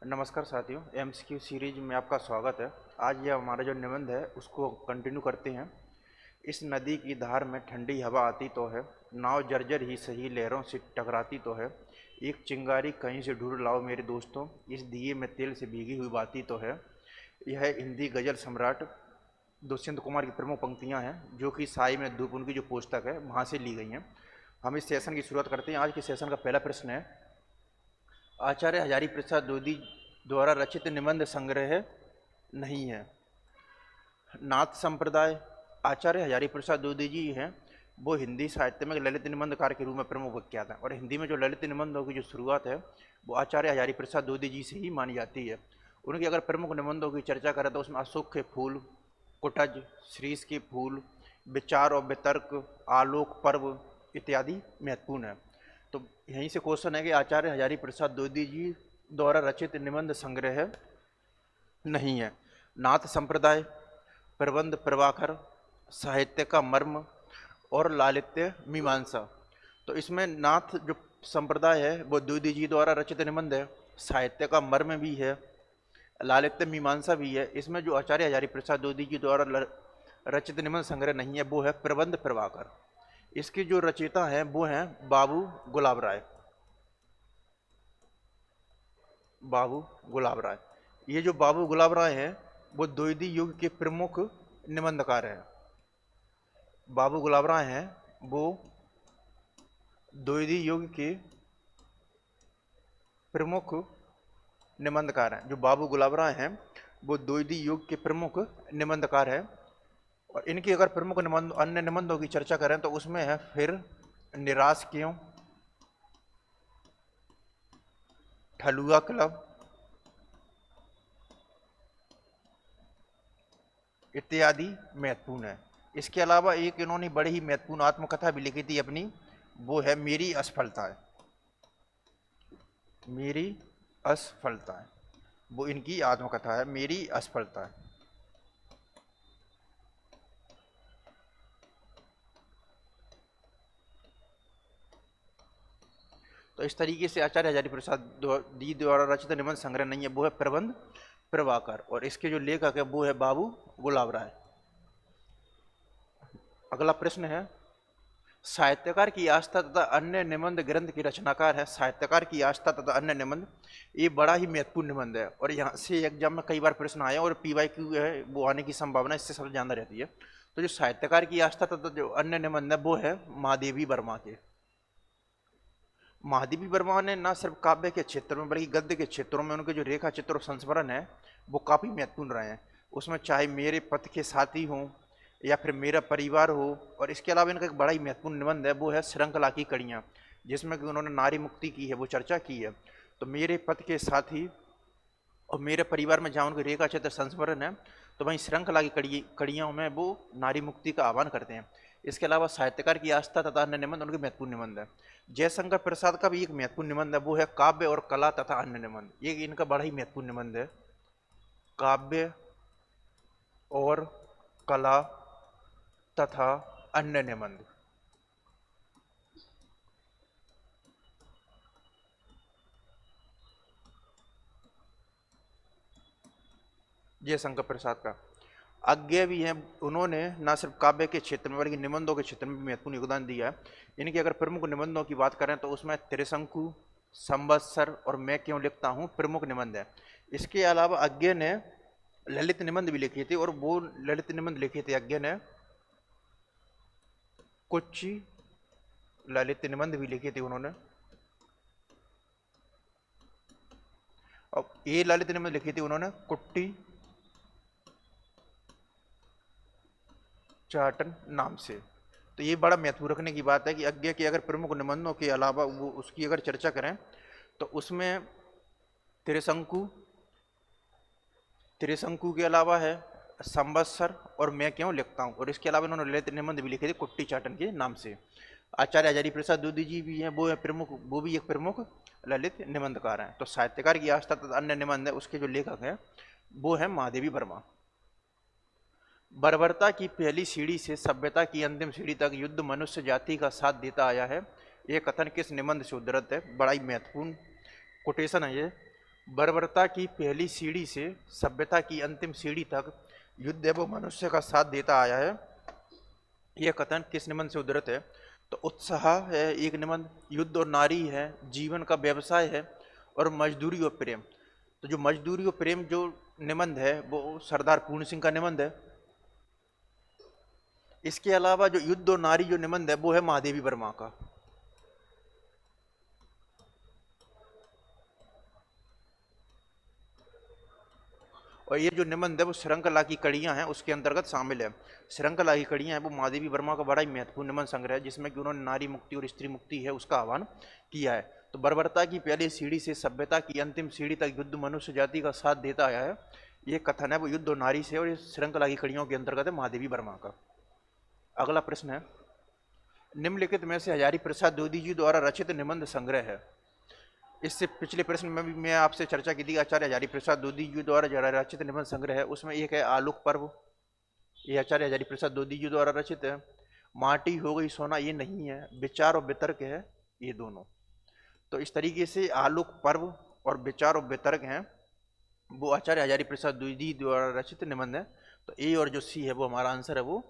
नमस्कार साथियों, MCQ series में आपका स्वागत है। आज यह हमारा जो निबंध है उसको कंटिन्यू करते हैं। इस नदी की धार में ठंडी हवा आती तो है, नाव जर्जर ही सही लहरों से टकराती तो है। एक चिंगारी कहीं से ढूंढ लाओ मेरे दोस्तों, इस दिए में तेल से भीगी हुई बाती तो है। यह हिंदी गजल सम्राट दुष्यंत कुमार की प्रमुख पंक्तियां हैं, जो कि साई में धूप उनकी जो पुस्तक है वहाँ से ली गई हैं। हम इस सेशन की शुरुआत करते हैं। आज के सेशन का पहला प्रश्न है, आचार्य हजारी प्रसाद द्विवेदी द्वारा रचित निबंध संग्रह नहीं है। नाथ संप्रदाय। आचार्य हजारी प्रसाद द्विवेदी जी हैं, वो हिंदी साहित्य में ललित निबंधकार के रूप में प्रमुख विख्यात हैं, और हिंदी में जो ललित निबंधों की जो शुरुआत है वो आचार्य हजारी प्रसाद द्विवेदी जी से ही मानी जाती है। उनके अगर प्रमुख निबंधों की चर्चा करें तो उसमें अशोक के फूल, कुटज, श्रीष के फूल, विचार और वितर्क, आलोक पर्व इत्यादि महत्वपूर्ण है। तो यहीं से क्वेश्चन है कि आचार्य हजारी प्रसाद द्विवेदी जी द्वारा रचित निबंध संग्रह नहीं है। नाथ संप्रदाय, प्रबंध प्रभाकर, साहित्य का मर्म और लालित्य मीमांसा। तो इसमें नाथ जो संप्रदाय है वो द्विवेदी जी द्वारा रचित निबंध है, साहित्य का मर्म भी है, लालित्य मीमांसा भी है। इसमें जो आचार्य हजारी प्रसाद द्विवेदी जी द्वारा रचित निबंध संग्रह नहीं है वो है प्रबंध प्रभाकर। इसके जो रचयिता हैं वो हैं बाबू गुलाब राय। बाबू गुलाब राय, ये जो बाबू गुलाब राय हैं वो द्विवेदी युग के प्रमुख निबंधकार हैं। बाबू गुलाब राय हैं वो द्विवेदी युग के प्रमुख निबंधकार हैं। जो बाबू गुलाब राय हैं वो द्विवेदी युग के प्रमुख निबंधकार हैं, और इनकी अगर प्रमुख निबंध अन्य निबंधों की चर्चा करें तो उसमें है फिर निराश क्यों, ठलुआ क्लब इत्यादि महत्वपूर्ण है। इसके अलावा एक इन्होंने बड़ी ही महत्वपूर्ण आत्मकथा भी लिखी थी अपनी, वो है मेरी असफलताएं। मेरी असफलताएं, वो इनकी आत्मकथा है, मेरी असफलताएं। तो इस तरीके से आचार्य हजारी प्रसाद जी द्वारा रचित निबंध संग्रह नहीं है, वो है प्रबंध प्रभाकर, और इसके जो लेखक है वो है बाबू गुलाब राय। अगला प्रश्न है, साहित्यकार की आस्था तथा अन्य निबंध ग्रंथ की रचनाकार है। साहित्यकार की आस्था तथा अन्य निबंध, ये बड़ा ही महत्वपूर्ण निबंध है, और यहाँ से एग्जाम में कई बार प्रश्न आए और PYQ है वो आने की संभावना इससे सबसे ज्यादा रहती है। तो जो साहित्यकार की आस्था तथा जो अन्य निबंध है वो है महादेवी वर्मा के। महादेवी वर्मा ने न सिर्फ काव्य के क्षेत्र में बल्कि गद्य के क्षेत्रों में उनके जो रेखा चित्र और संस्मरण है वो काफ़ी महत्वपूर्ण रहे हैं। उसमें चाहे मेरे पथ के साथी हों या फिर मेरा परिवार हो, और इसके अलावा इनका एक बड़ा ही महत्वपूर्ण निबंध है वो है श्रृंखला की कड़ियाँ, जिसमें कि उन्होंने नारी मुक्ति की है वो चर्चा की है। तो मेरे पथ के साथी और मेरे परिवार में जहाँ उनके रेखा चित्र संस्मरण है, तो वहीं श्रृंखला की कड़ियों में वो नारी मुक्ति का आह्वान करते हैं। इसके अलावा साहित्यकार की आस्था तथा अन्य निबंध उनके महत्वपूर्ण निबंध है। जयशंकर प्रसाद का भी एक महत्वपूर्ण निबंध है वो है काव्य और कला तथा अन्य निबंध। ये इनका बड़ा ही महत्वपूर्ण निबंध है, काव्य और कला तथा अन्य निबंध। जयशंकर प्रसाद का अज्ञेय भी हैं, उन्होंने न सिर्फ काव्य के क्षेत्र में बल्कि निबंधों के क्षेत्र में भी महत्वपूर्ण योगदान दिया है। इनके अगर प्रमुख निबंधों की बात करें तो उसमें त्रिशंकु, संवत्सर और मैं क्यों लिखता हूँ प्रमुख निबंध है। इसके अलावा अज्ञेय ने ललित निबंध भी लिखे थे, और वो ललित निबंध लिखे थे अज्ञेय ने कुछ ललित निबंध भी लिखे थे उन्होंने, और ये ललित निबंध लिखे थे उन्होंने कुट्टी चाटन नाम से। तो ये बड़ा महत्व रखने की बात है कि अज्ञेय के अगर प्रमुख निबंधों के अलावा वो उसकी अगर चर्चा करें तो उसमें त्रिशंकु, त्रिशंकु के अलावा है संवत्सर और मैं क्यों लिखता हूँ, और इसके अलावा इन्होंने ललित निबंध भी लिखे थे कुट्टी चाटन के नाम से। आचार्य हजारी प्रसाद द्विवेदी जी भी हैं, वो है प्रमुख, वो भी एक प्रमुख ललित निबंधकार हैं। तो साहित्यकार की आस्था तथा अन्य निबंध है उसके जो लेखक हैं वो है महादेवी वर्मा। बर्बरता की पहली सीढ़ी से सभ्यता की अंतिम सीढ़ी तक युद्ध मनुष्य जाति का साथ देता आया है। ये कथन किस निबंध से उद्धृत है? बड़ा ही महत्वपूर्ण कोटेशन है ये। बर्बरता की पहली सीढ़ी से सभ्यता की अंतिम सीढ़ी तक युद्ध एवं मनुष्य का साथ देता आया है। यह कथन किस निबंध से उद्धृत है? तो उत्साह है एक निबंध, युद्ध और नारी है, जीवन का व्यवसाय है, और मजदूरी और प्रेम। तो जो मजदूरी और प्रेम जो निबंध है वो सरदार पूर्ण सिंह का निबंध है। इसके अलावा जो युद्ध और नारी जो निबंध है वो है महादेवी वर्मा का। और ये जो निबंध है वो श्रृंखला की कड़ियां हैं उसके अंतर्गत शामिल है। श्रृंखला की कड़ियां हैं वो महादेवी वर्मा का बड़ा ही महत्वपूर्ण निबंध संग्रह है, जिसमें कि उन्होंने नारी मुक्ति और स्त्री मुक्ति है उसका आह्वान किया है। तो बर्बरता की पहली सीढ़ी से सभ्यता की अंतिम सीढ़ी तक युद्ध मनुष्य जाति का साथ देता आया है। ये कथन है वो युद्ध और नारी से, और ये श्रृंखला की कड़ियों के अंतर्गत है महादेवी वर्मा का। अगला प्रश्न है, निम्नलिखित में से हजारी प्रसाद द्विवेदी जी द्वारा रचित निबंध संग्रह है। इससे पिछले प्रश्न में भी मैं आपसे चर्चा की थी, आचार्य हजारी प्रसाद द्विवेदी जी द्वारा रचित निबंध संग्रह है, उसमें एक है आलोक पर्व, ये आचार्य हजारी प्रसाद द्विवेदी जी द्वारा रचित है। माटी हो गई सोना ये नहीं है, विचार और वितर्क है ये दोनों। तो इस तरीके से आलोक पर्व और विचार और वितर्क हैं वो आचार्य हजारी प्रसाद द्विवेदी द्वारा रचित निबंध है। तो ए और जो सी है वो हमारा आंसर है वो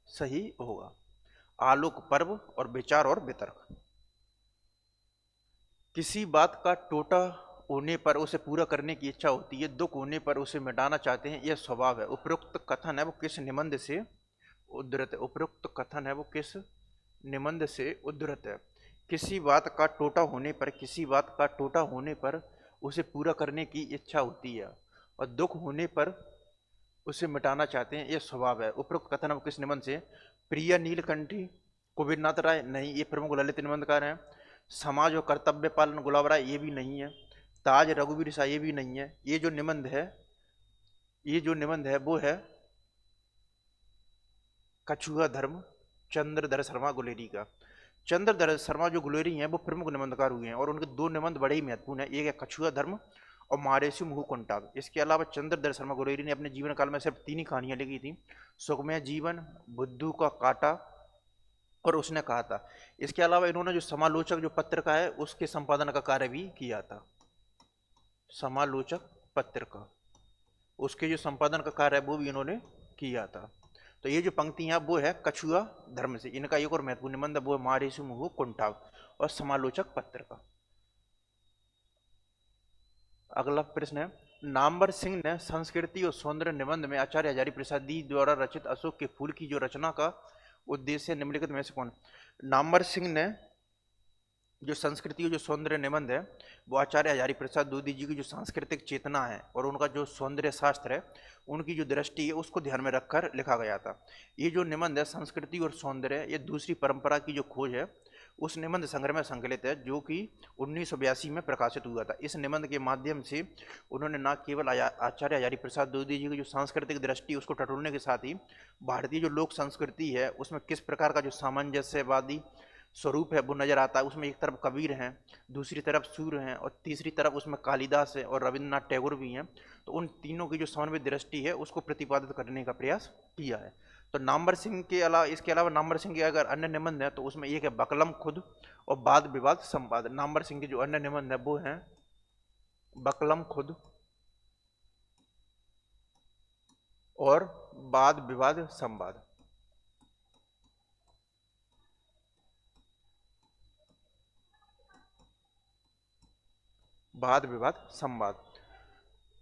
सही होगा, आलोक पर्व और विचार और वितर्क। किसी बात का टोटा होने पर उसे पूरा करने की इच्छा होती है, दुख होने पर उसे मिटाना चाहते हैं, यह स्वभाव है। उपरोक्त कथन है वो किस निबंध से उद्धृत है? उपरोक्त कथन है वो किस निबंध से उद्धृत है? किसी बात का टोटा होने पर, किसी बात का टोटा होने पर उसे पूरा करने की इच्छा होती है और दुख होने पर उसे मिटाना चाहते हैं, यह स्वभाव है। उपरोक्त कथन है वो किस निबंध से? प्रिय नीलकंठी कुबेरनाथ राय नहीं, ये प्रमुख ललित निबंधकार हैं। समाज और कर्तव्य पालन गुलाब राय ये भी नहीं है। ताज रघुवीर शाह ये भी नहीं है। ये जो निबंध है, ये जो निबंध है वो है कछुआ धर्म चंद्रधर शर्मा गुलेरी का। चंद्रधर शर्मा जो गुलेरी हैं वो प्रमुख निबंधकार हुए हैं और उनके दो निबंध बड़े ही महत्वपूर्ण है, एक है कछुआ धर्म और महारेशु मुहु कुंटाग। इसके अलावा चंद्रधर शर्मा गुलेरी ने अपने जीवन काल में सिर्फ 3 ही कहानियां लिखी थी, सुखमय जीवन, बुद्धू का कांटा और उसने कहा था। इसके अलावा इन्होंने जो समालोचक जो पत्र का है उसके संपादन का कार्य भी किया था। समालोचक पत्र का, उसके जो संपादन का कार्य है वो भी इन्होंने किया था। तो ये जो पंक्तियां वो है कछुआ धर्म से। इनका एक और महत्वपूर्ण निबंध वो है महारेशु मुहु कुंटाग और समालोचक पत्र का। अगला प्रश्न है, नामवर सिंह ने संस्कृति और सौंदर्य निबंध में आचार्य हजारी प्रसाद जी द्वारा रचित अशोक के फूल की जो रचना का उद्देश्य निम्नलिखित में से कौन? नामवर सिंह ने जो संस्कृति और जो सौंदर्य निबंध है वो आचार्य हजारी प्रसाद द्विवेदी जी की जो सांस्कृतिक चेतना है और उनका जो सौंदर्य शास्त्र है उनकी जो दृष्टि है उसको ध्यान में रखकर लिखा गया था। ये जो निबंध है संस्कृति और सौंदर्य, ये दूसरी परंपरा की जो खोज है उस निबंध संग्रह में संकलित है जो कि 1982 में प्रकाशित हुआ था। इस निबंध के माध्यम से उन्होंने न केवल आचार्य हजारी प्रसाद द्विवेदी जी की जो सांस्कृतिक दृष्टि उसको टटोलने के साथ ही भारतीय जो लोक संस्कृति है उसमें किस प्रकार का जो सामंजस्यवादी स्वरूप है वो नजर आता है। उसमें एक तरफ कबीर हैं, दूसरी तरफ सूर्य हैं और तीसरी तरफ उसमें कालिदास है और रविन्द्रनाथ टैगोर भी हैं। तो उन तीनों की जो समन्वय दृष्टि है उसको प्रतिपादित करने का प्रयास किया है। तो नामवर सिंह के अलावा, इसके अलावा नामवर सिंह के अगर अन्य निबंध है तो उसमें एक है बकलम खुद और वाद विवाद संवाद। नामवर सिंह के जो अन्य निबंध है वो हैं बकलम खुद और वाद विवाद संवाद। वाद विवाद संवाद।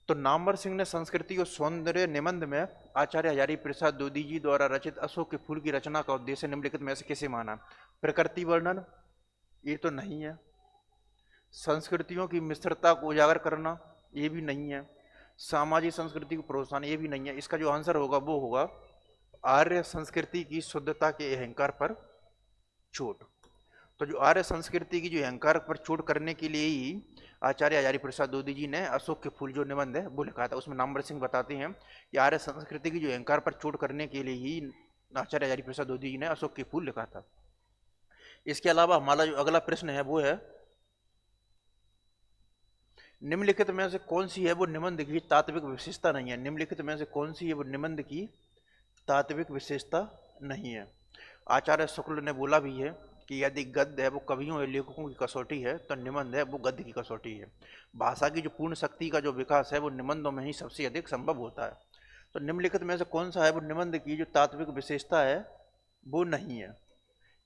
तो नामवर सिंह ने संस्कृति और सौंदर्य निबंध में आचार्य हजारी प्रसाद द्विवेदी जी द्वारा रचित अशोक के फूल की रचना का उद्देश्य निम्नलिखित में से किसे माना? प्रकृति वर्णन ये तो नहीं है, संस्कृतियों की मिश्रता को उजागर करना ये भी नहीं है, सामाजिक संस्कृति को प्रोत्साहन ये भी नहीं है। इसका जो आंसर होगा वो होगा आर्य संस्कृति की शुद्धता के अहंकार पर चोट। तो जो आर्य संस्कृति की जो अहंकार पर चोट करने के लिए ही आचार्य हजारी प्रसाद द्विवेदी जी ने अशोक के फूल जो निबंध है वो लिखा था। उसमें नामवर सिंह बताते हैं कि आर्य संस्कृति की जो अहंकार पर चोट करने के लिए ही आचार्य हजारी प्रसाद द्विवेदी जी ने अशोक के फूल लिखा था। इसके अलावा हमारा जो अगला प्रश्न है वो है, निम्नलिखित में से कौन सी है वो निबंध की तात्विक विशेषता नहीं है? निम्नलिखित में से कौन सी है वो निबंध की तात्विक विशेषता नहीं है? आचार्य शुक्ल ने बोला भी है कि यदि गद्य है वो कवियों या लेखकों की कसौटी है तो निबंध है वो गद्य की कसौटी है। भाषा की जो पूर्ण शक्ति का जो विकास है वो निबंधों में ही सबसे अधिक संभव होता है। तो निम्नलिखित में से कौन सा है वो निबंध की जो तात्विक विशेषता है वो नहीं है।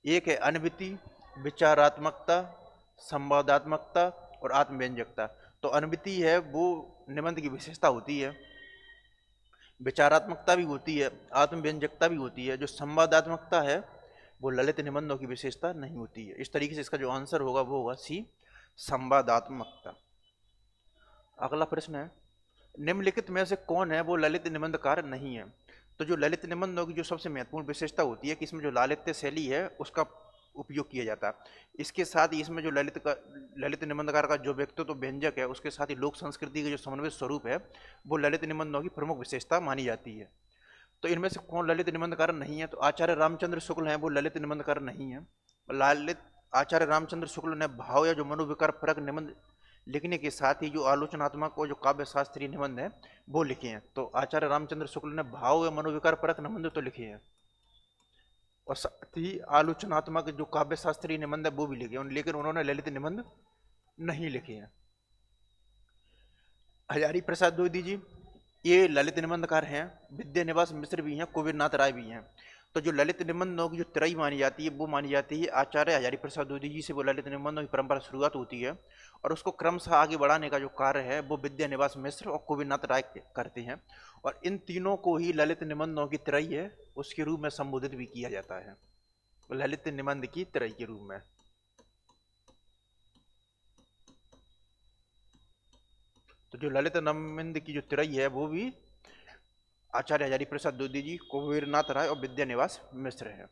एक है अनविति, विचारात्मकता, संवादात्मकता और आत्मव्यंजकता। तो अनविति है वो निबंध की विशेषता होती है, विचारात्मकता भी होती है, आत्मव्यंजकता भी होती है। जो संवादात्मकता है वो ललित निबंधों की विशेषता नहीं होती है। इस तरीके से इसका जो आंसर होगा वो होगा सी, संवादात्मकता। अगला प्रश्न है, निम्नलिखित में से कौन है वो ललित निबंधकार नहीं है। तो जो ललित निबंधों की जो सबसे महत्वपूर्ण विशेषता होती है कि इसमें जो लालित्य शैली है उसका उपयोग किया जाता है। इसके साथ ही इसमें जो ललित निबंधकार का जो व्यक्तित्व तो व्यंजक है उसके साथ ही लोक संस्कृति के जो समन्वित स्वरूप है वो ललित निबंधों की प्रमुख विशेषता मानी जाती है। तो इनमें से कौन ललित निबंधकार नहीं है। तो आचार्य रामचंद्र शुक्ल हैं वो ललित निबंधकार नहीं है। ललित आचार्य रामचंद्र शुक्ल ने भाव या जो मनोविकार परक निबंध लिखने के साथ ही जो आलोचनात्मक और जो काव्य शास्त्रीय निबंध है वो लिखे हैं। तो आचार्य रामचंद्र शुक्ल ने भाव या मनोविकार परक निबंध तो लिखे हैं और साथ ही आलोचनात्मक जो काव्य शास्त्रीय निबंध है वो भी लिखे हैं, लेकिन उन्होंने ललित निबंध नहीं लिखे हैं। हजारी प्रसाद द्विवेदी जी ये ललित निबंधकार हैं, विद्यानिवास मिश्र भी हैं, कुबेरनाथ राय भी हैं। तो जो ललित निबंधों की जो त्रयी मानी जाती है वो मानी जाती है आचार्य हजारी प्रसाद द्विवेदी जी से वो ललित निबंधों की परंपरा शुरुआत होती है और उसको क्रमशः आगे बढ़ाने का जो कार्य है वो विद्यानिवास मिश्र और कुबेरनाथ राय करते हैं। और इन तीनों को ही ललित निबंधों की त्रयी है उसके रूप में संबोधित भी किया जाता है, ललित निबंध की त्रयी के रूप में। तो जो ललित निबंध की जो त्रयी है वो भी आचार्य हजारी प्रसाद द्विवेदी जी, कुबेरनाथ राय और विद्यानिवास मिश्र है।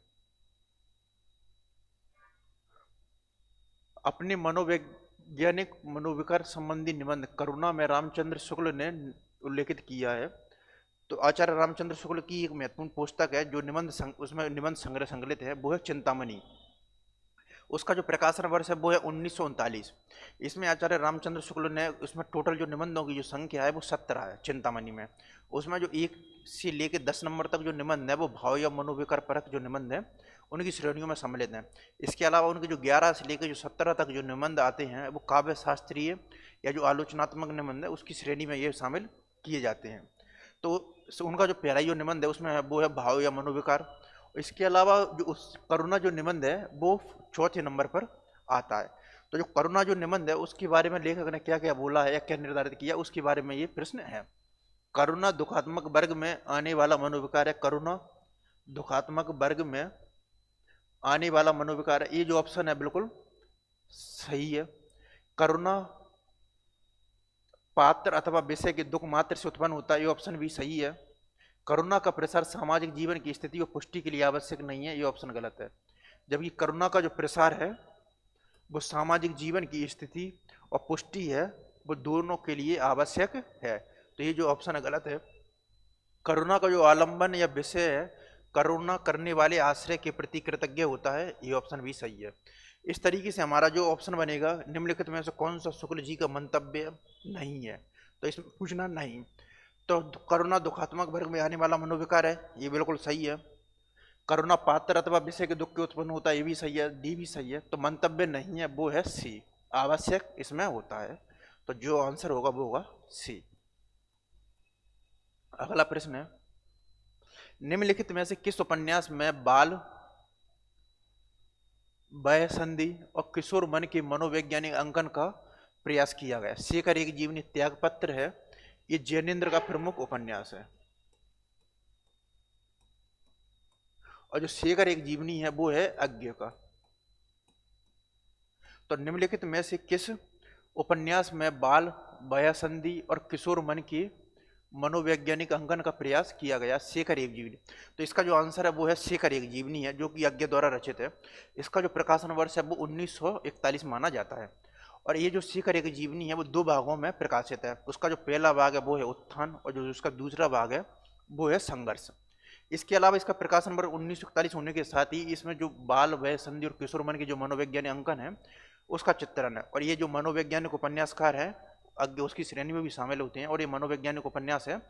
अपने मनोवैज्ञानिक मनोविकार संबंधी निबंध करुणा में रामचंद्र शुक्ल ने उल्लेखित किया है। तो आचार्य रामचंद्र शुक्ल की एक महत्वपूर्ण पुस्तक है जो उसमें निबंध संग्रह संकलित है वो है चिंतामणि। उसका जो प्रकाशन वर्ष है वो है 1939। इसमें आचार्य रामचंद्र शुक्ल ने उसमें टोटल जो निबंधों की जो संख्या है वो 17 है चिंतामणि में। उसमें जो 1 से लेकर 10 नंबर तक जो निबंध है वो भाव या मनोविकार परक जो निबंध है उनकी श्रेणियों में सम्मिलित हैं। इसके अलावा उनके जो 11 से लेकर जो 17 तक जो निबंध आते हैं वो काव्य शास्त्रीय या जो आलोचनात्मक निबंध है उसकी श्रेणी में ये शामिल किए जाते हैं। तो उनका जो पहला जो निबंध है उसमें वो है भाव या मनोविकार। इसके अलावा जो उस करुणा जो निबंध है वो चौथे नंबर पर आता है। तो जो करुणा जो निबंध है उसके बारे में लेखक ने क्या क्या बोला है या क्या निर्धारित किया उसके बारे में ये प्रश्न है। करुणा दुखात्मक वर्ग में आने वाला मनोविकार है। करुणा दुखात्मक वर्ग में आने वाला मनोविकार है, ये जो ऑप्शन है बिल्कुल सही है। करुणा पात्र अथवा विषय के दुख मात्र से उत्पन्न होता है, ये ऑप्शन भी सही है। करुणा का प्रसार सामाजिक जीवन की स्थिति और पुष्टि के लिए आवश्यक नहीं है, ये ऑप्शन गलत है। जबकि करुणा का जो प्रसार है वो सामाजिक जीवन की स्थिति और पुष्टि है वो दोनों के लिए आवश्यक है, तो ये जो ऑप्शन है गलत है। करुणा का जो आलंबन या विषय है करुणा करने वाले आश्रय के प्रति कृतज्ञ होता है, ये ऑप्शन भी सही है। इस तरीके से हमारा जो ऑप्शन बनेगा निम्नलिखित में से कौन सा शुक्ल जी का मंतव्य नहीं है, तो इसमें पूछना नहीं। तो करुणा दुखात्मक वर्ग में आने वाला मनोविकार है, ये बिल्कुल सही है। करुणा पात्र अथवा विषय के दुख के उत्पन्न होता है, ये भी सही है, डी भी सही है। तो मंतव्य नहीं है वो है सी, आवश्यक इसमें होता है। तो जो आंसर होगा वो होगा सी। अगला प्रश्न है, निम्नलिखित में से किस उपन्यास में बाल वय संधि और किशोर मन के मनोवैज्ञानिक अंकन का प्रयास किया गया। शेखर एक जीवनी त्यागपत्र है, ये जैनेन्द्र का प्रमुख उपन्यास है। और जो शेखर एक जीवनी है वो है अज्ञ का। तो निम्नलिखित में से किस उपन्यास में बाल वयसंधि और किशोर मन की मनोवैज्ञानिक अंकन का प्रयास किया गया। शेखर एक जीवनी। तो इसका जो आंसर है वो है शेखर एक जीवनी है, जो कि अज्ञ द्वारा रचित है। इसका जो प्रकाशन वर्ष है वो 1941 माना जाता है। और ये जो शेखर एक जीवनी है वो 2 भागों में प्रकाशित है। उसका जो पहला भाग है वो है उत्थान और जो उसका दूसरा भाग है वो है संघर्ष। इसके अलावा इसका प्रकाशन वर्ष 1941 होने के साथ ही इसमें जो बाल वय संधि और किशोर मन के जो मनोवैज्ञानिक अंकन है उसका चित्रण है। और ये जो मनोवैज्ञानिक उपन्यासकार है अज्ञ उसकी श्रेणी में भी शामिल होते हैं और ये मनोवैज्ञानिक उपन्यास है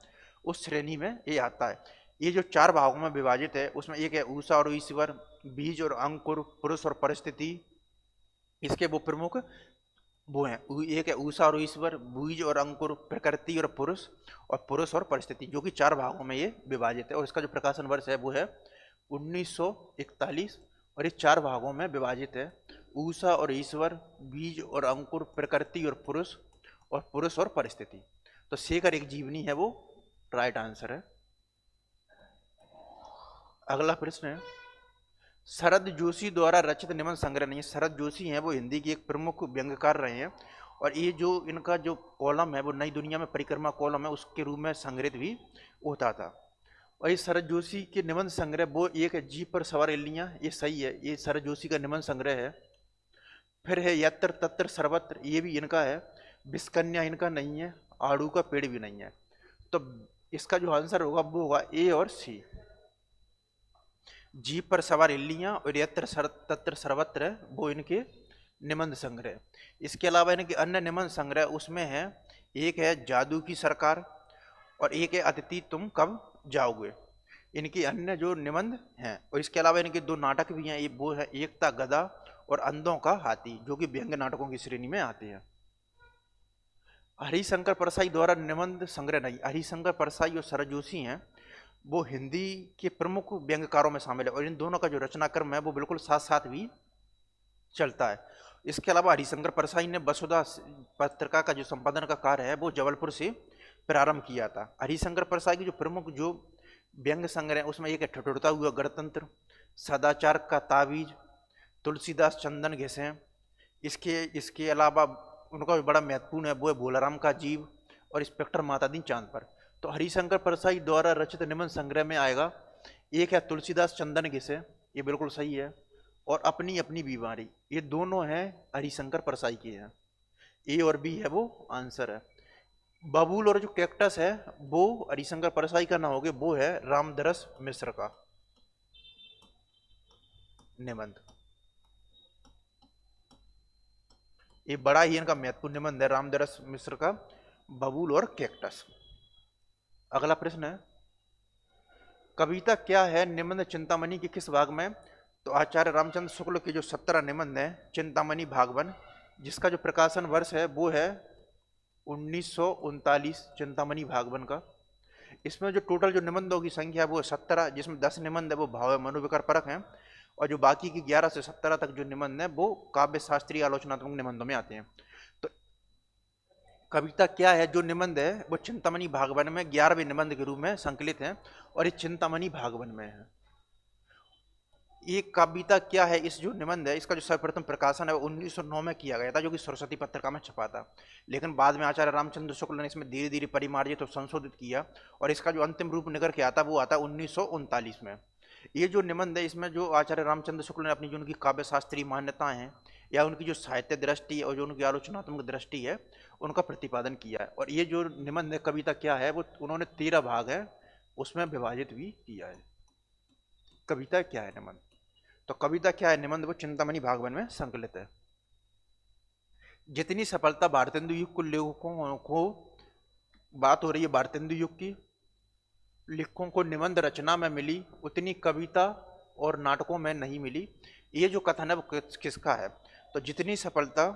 उस श्रेणी में ये आता है। ये जो चार भागों में विभाजित है उसमें एक है ऊषा और ईश्वर, बीज और अंकुर, पुरुष और परिस्थिति। इसके वो प्रमुख वो हैं, एक है ऊषा और ईश्वर, बीज और अंकुर, प्रकृति और पुरुष और परिस्थिति, जो कि चार भागों में ये विभाजित है। और इसका जो प्रकाशन वर्ष है वो है 1941 और ये चार भागों में विभाजित है। ऊषा और ईश्वर, बीज और अंकुर, प्रकृति और पुरुष और परिस्थिति। तो शेखर एक जीवनी है वो राइट आंसर है। अगला प्रश्न है, शरद जोशी द्वारा रचित निबंध संग्रह नहीं है। शरद जोशी हैं वो हिंदी की एक प्रमुख व्यंग्यकार रहे हैं और ये जो इनका जो कॉलम है वो नई दुनिया में परिक्रमा कॉलम है उसके रूप में संग्रहित भी होता था। और ये शरद जोशी के निबंध संग्रह वो एक है जीप पर सवार एलियां, ये सही है, ये शरद जोशी का निबंध संग्रह है। फिर है यत्र तत्र सर्वत्र, ये भी इनका है। विषकन्या इनका नहीं है, आड़ू का पेड़ भी नहीं है। तो इसका जो आंसर होगा वो होगा ए और सी, जीप पर सवार इल्लियां और यत्र तत्र सर्वत्र, वो इनके निबंध संग्रह। इसके अलावा इनके अन्य निबंध संग्रह उसमें है, एक है जादू की सरकार और एक है अतिथि तुम कब जाओगे, इनकी अन्य जो निबंध हैं। और इसके अलावा इनके दो नाटक भी हैं, वो है एकता गदा और अंधों का हाथी, जो कि व्यंग्य नाटकों की श्रेणी में आते हैं। हरिशंकर परसाई द्वारा निबंध संग्रह नहीं। हरिशंकर परसाई और शरद जोशी हैं वो हिंदी के प्रमुख व्यंग्यकारों में शामिल है और इन दोनों का जो रचना क्रम है वो बिल्कुल साथ साथ भी चलता है। इसके अलावा हरिशंकर परसाई ने वसुधा पत्रिका का जो संपादन का कार्य है वो जबलपुर से प्रारंभ किया था। हरिशंकर परसाई की जो प्रमुख जो व्यंग्य संग्रह है उसमें एक है ठठुरता हुआ गणतंत्र, सदाचार का ताबीज, तुलसीदास चंदन घिसे। इसके अलावा उनका बड़ा महत्वपूर्ण है वो है भोलाराम का जीव और इंस्पेक्टर मातादीन चांद पर। तो हरिशंकर परसाई द्वारा रचित निबंध संग्रह में आएगा, एक है तुलसीदास चंदन घिसे, ये बिल्कुल सही है, और अपनी अपनी बीमारी, ये दोनों हैं हरिशंकर परसाई के हैं। ए और बी है वो आंसर है। बबूल और जो कैक्टस है वो हरिशंकर परसाई का ना होगे, वो है रामदरस मिश्र का निबंध। ये बड़ा ही इनका महत्वपूर्ण निबंध है रामदरस मिश्र का, बबूल और कैक्टस। अगला प्रश्न है, कविता क्या है निबंध चिंतामणि के किस भाग में। तो आचार्य रामचंद्र शुक्ल के जो 17 निबंध है चिंतामणि भागवन, जिसका जो प्रकाशन वर्ष है वो है 1939 चिंतामणि भागवन का। इसमें जो टोटल जो निबंधों की संख्या है वो 17, जिसमें 10 निबंध है वो भाव मनोविकार परक हैं और जो बाकी की 11 से 17 तक जो निबंध है वो काव्य शास्त्रीय आलोचनात्मक निबंधों में आते हैं। तो कविता क्या है जो निबंध है वो चिंतामणि भागवन में 11वें निबंध के रूप में संकलित है और ये चिंतामणि भागवन में है। ये कविता क्या है, इस जो निबंध है इसका जो सर्वप्रथम प्रकाशन है वो 1909 में किया गया था, जो कि सरस्वती पत्रिका में छपा था। लेकिन बाद में आचार्य रामचंद्र शुक्ल ने इसमें धीरे धीरे परिमार्जित और संशोधित किया और इसका जो अंतिम रूप निकल के आता वो आता 1939 में। ये जो निबंध है इसमें जो आचार्य रामचंद्र शुक्ल ने अपनी जो उनकी काव्य शास्त्रीय मान्यताएं हैं या उनकी जो साहित्य दृष्टि और जो उनकी आलोचनात्मक दृष्टि है उनका प्रतिपादन किया है। और ये जो निबंध है कविता क्या है वो उन्होंने 13 भाग है उसमें विभाजित भी किया है। कविता क्या है निबंध, तो कविता क्या है निबंध वो चिंतामणि भागवन में संकलित है। जितनी सफलता भारतेंदु युग को लेखकों को, बात हो रही है भारतेंदु युग की, लेखकों को निबंध रचना में मिली उतनी कविता और नाटकों में नहीं मिली। ये जो कथन है वो किसका है, तो जितनी सफलता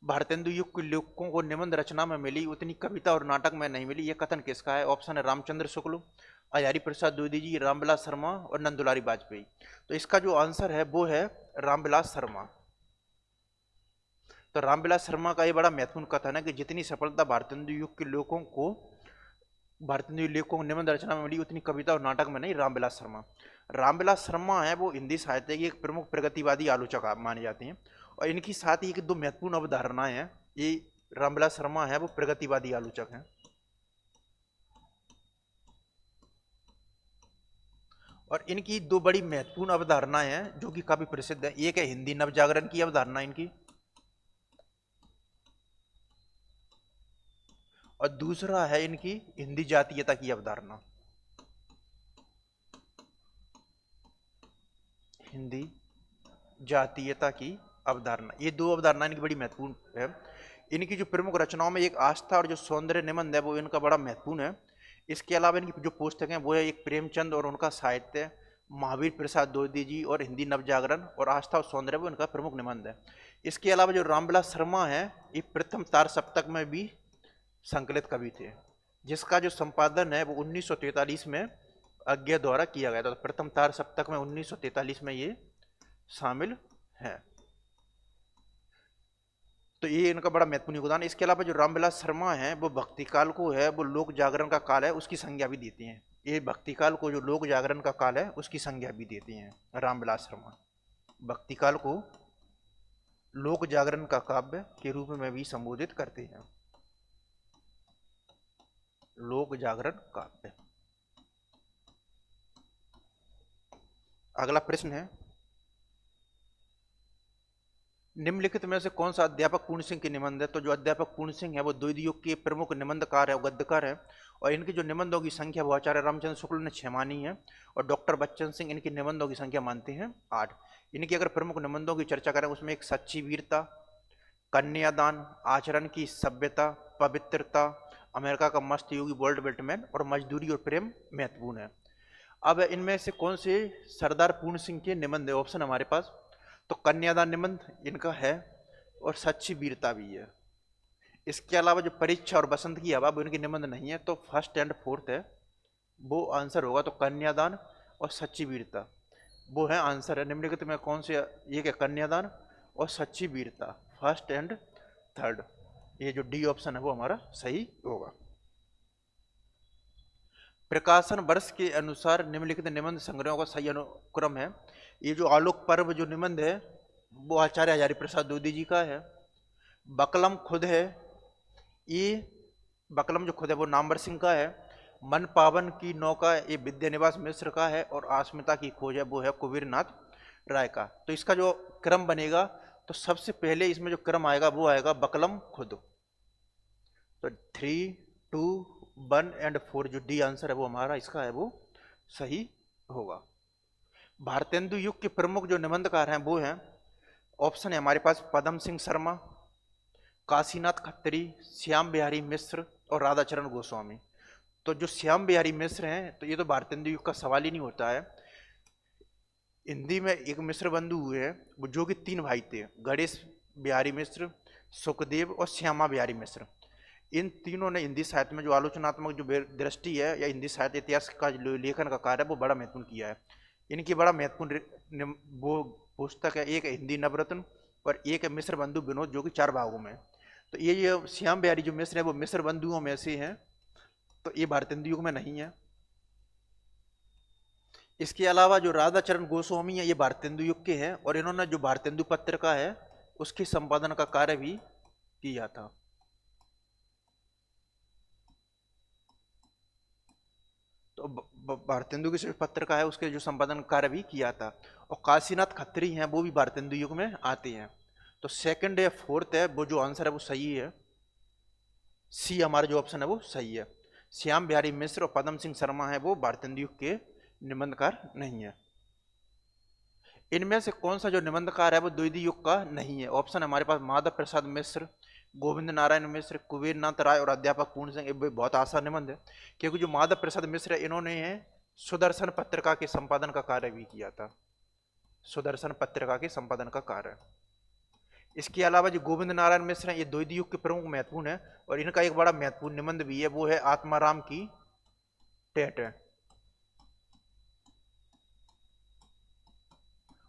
भारतेंदु युग के लेखकों को निबंध रचना में मिली उतनी कविता और नाटक में नहीं मिली, ये कथन किसका है। ऑप्शन है रामचंद्र शुक्ल, हजारी प्रसाद द्विवेदी जी, रामविलास शर्मा और नंदुलारी वाजपेयी। तो इसका जो आंसर है वो है रामविलास शर्मा। तो रामविलास शर्मा का ये बड़ा महत्वपूर्ण कथन है कि जितनी सफलता भारतेंदु युग के लोगों को निबंध रचना में मिली उतनी कविता और नाटक में नहीं, रामविलास शर्मा। रामविलास शर्मा है वो हिंदी साहित्य की एक प्रमुख प्रगतिवादी आलोचक माने जाते हैं और इनकी साथ ही एक दो महत्वपूर्ण अवधारणाएं हैं। ये रामविलास शर्मा है वो प्रगतिवादी आलोचक हैं और इनकी दो बड़ी महत्वपूर्ण अवधारणाएं हैं जो कि काफी प्रसिद्ध है। एक है हिंदी नवजागरण की अवधारणा इनकी और दूसरा है इनकी हिंदी जातीयता की अवधारणा। हिंदी जातीयता की अवधारणा, ये दो अवधारणा इनकी बड़ी महत्वपूर्ण है। इनकी जो प्रमुख रचनाओं में एक आस्था और जो सौंदर्य निबंध है वो इनका बड़ा महत्वपूर्ण है। इसके अलावा इनकी जो पुस्तक हैं वो है एक प्रेमचंद और उनका साहित्य, महावीर प्रसाद द्विवेदी जी और हिंदी नवजागरण, और आस्था और सौंदर्य वो इनका प्रमुख निबंध है। इसके अलावा जो रामविलास शर्मा है ये प्रथम तार सप्तक में भी संकलित कवि थे, जिसका जो संपादन है वो 1943 में अज्ञा द्वारा किया गया था। तो प्रथम तार सप्तक में 1943 में ये शामिल है। तो ये इनका बड़ा महत्वपूर्ण योगदान है। इसके अलावा जो रामविलास शर्मा है वो भक्ति काल को है वो लोक जागरण का काल है उसकी संज्ञा भी देती हैं। ये भक्ति काल को जो लोक जागरण का काल है उसकी संज्ञा भी देती हैं रामविलास शर्मा। भक्ति काल को लोक जागरण का काव्य के रूप में भी संबोधित करते हैं। लोक जागरण काव्य। अगला प्रश्न है, निम्नलिखित में से कौन सा अध्यापक पूर्ण सिंह के निबंध है? तो जो अध्यापक पूर्ण सिंह है वो द्वितीय युग के प्रमुख निबंधकार है, गद्यकार है, और इनकी जो निबंधों की संख्या वो आचार्य रामचंद्र शुक्ल ने 6 मानी है, और डॉक्टर बच्चन सिंह इनकी निबंधों की संख्या मानते हैं 8। इनकी अगर प्रमुख निबंधों की चर्चा करें उसमें एक सच्ची वीरता, कन्यादान, आचरण की सभ्यता, पवित्रता, अमेरिका का मस्त योगी बोल्ड बेल्टमैन और मजदूरी और प्रेम महत्वपूर्ण है। अब इनमें से कौन से सरदार पूर्ण सिंह के निबंध है? ऑप्शन हमारे पास तो कन्यादान निबंध इनका है और सच्ची वीरता भी है। इसके अलावा जो परीक्षा और बसंत की हवा वो इनके निबंध नहीं है, तो फर्स्ट एंड फोर्थ है वो आंसर होगा। तो कन्यादान और सच्ची वीरता वो है आंसर है। निम्नलिखित में कौन से ये क्या? कन्यादान और सच्ची वीरता, फर्स्ट एंड थर्ड, ये जो डी ऑप्शन है वो हमारा सही होगा। प्रकाशन वर्ष के अनुसार निम्नलिखित निबंध संग्रहों का सही अनुक्रम है। ये जो आलोक पर्व जो निबंध है वो आचार्य हजारी प्रसाद द्विवेदी जी का है। बकलम खुद है, ये बकलम जो खुद है वो नामवर सिंह का है। मन पावन की नौका ये विद्यानिवास मिश्र का है, और आस्मिता की खोज है वो है कुबीर नाथ राय का। तो इसका जो क्रम बनेगा तो सबसे पहले इसमें जो क्रम आएगा वो आएगा बकलम खुद। तो 3, 2, 1 एंड 4 जो डी आंसर है वो हमारा इसका है वो सही होगा। भारतेंदु युग के प्रमुख जो निबंधकार हैं वो हैं, ऑप्शन है हमारे पास पदम सिंह शर्मा, काशीनाथ खत्री, श्याम बिहारी मिश्र और राधाचरण गोस्वामी। तो जो श्याम बिहारी मिश्र हैं तो ये तो भारतेंदु युग का सवाल ही नहीं होता है। हिंदी में एक मिश्र बंधु हुए हैं वो जो कि 3 भाई थे, गणेश बिहारी मिश्र, सुखदेव और श्यामा बिहारी मिश्र। इन तीनों ने हिंदी साहित्य में जो आलोचनात्मक जो दृष्टि है या हिंदी साहित्य इतिहास का जो लेखन का कार्य है वो बड़ा महत्वपूर्ण किया है। इनकी बड़ा महत्वपूर्ण वो पुस्तक है, एक हिंदी नवरत्न और एक है मिश्र बंधु विनोद जो कि 4 भागों में। तो ये श्याम बिहारी जो मिश्र है वो मिश्र बंधुओं में से हैं, तो ये भारतेंदु युग में नहीं है। इसके अलावा जो राधाचरण गोस्वामी है ये भारतेंदु युग के हैं, और इन्होंने जो भारतेंदु पत्रिका है उसके संपादन का कार्य भी किया था। तो भारतेंदु की सिर्फ पत्रिका है उसके जो संपादन कार्य भी किया था। और काशीनाथ खत्री हैं वो भी भारतेंदु युग में आते हैं। तो सेकंड या फोर्थ है वो जो आंसर है वो सही है, सी हमारा जो ऑप्शन है वो सही है। श्याम बिहारी मिश्र और पदम सिंह शर्मा है वो भारतेंदु युग के निबंधकार नहीं है। इनमें से कौन सा जो निबंधकार है वो द्वितीय युग का नहीं है? ऑप्शन हमारे पास माधव प्रसाद मिश्र, गोविंद नारायण मिश्र, कुबेर नाथ राय और अध्यापक पूर्ण सिंह। बहुत आसान निबंध है क्योंकि जो माधव प्रसाद मिश्र है इन्होंने सुदर्शन पत्रिका के संपादन का कार्य भी किया था, सुदर्शन पत्रिका के संपादन का कार्य। इसके अलावा जो गोविंद नारायण मिश्र है ये द्वितीय युग के प्रमुख महत्वपूर्ण है, और इनका एक बड़ा महत्वपूर्ण निबंध भी है वो है आत्माराम की टेट है।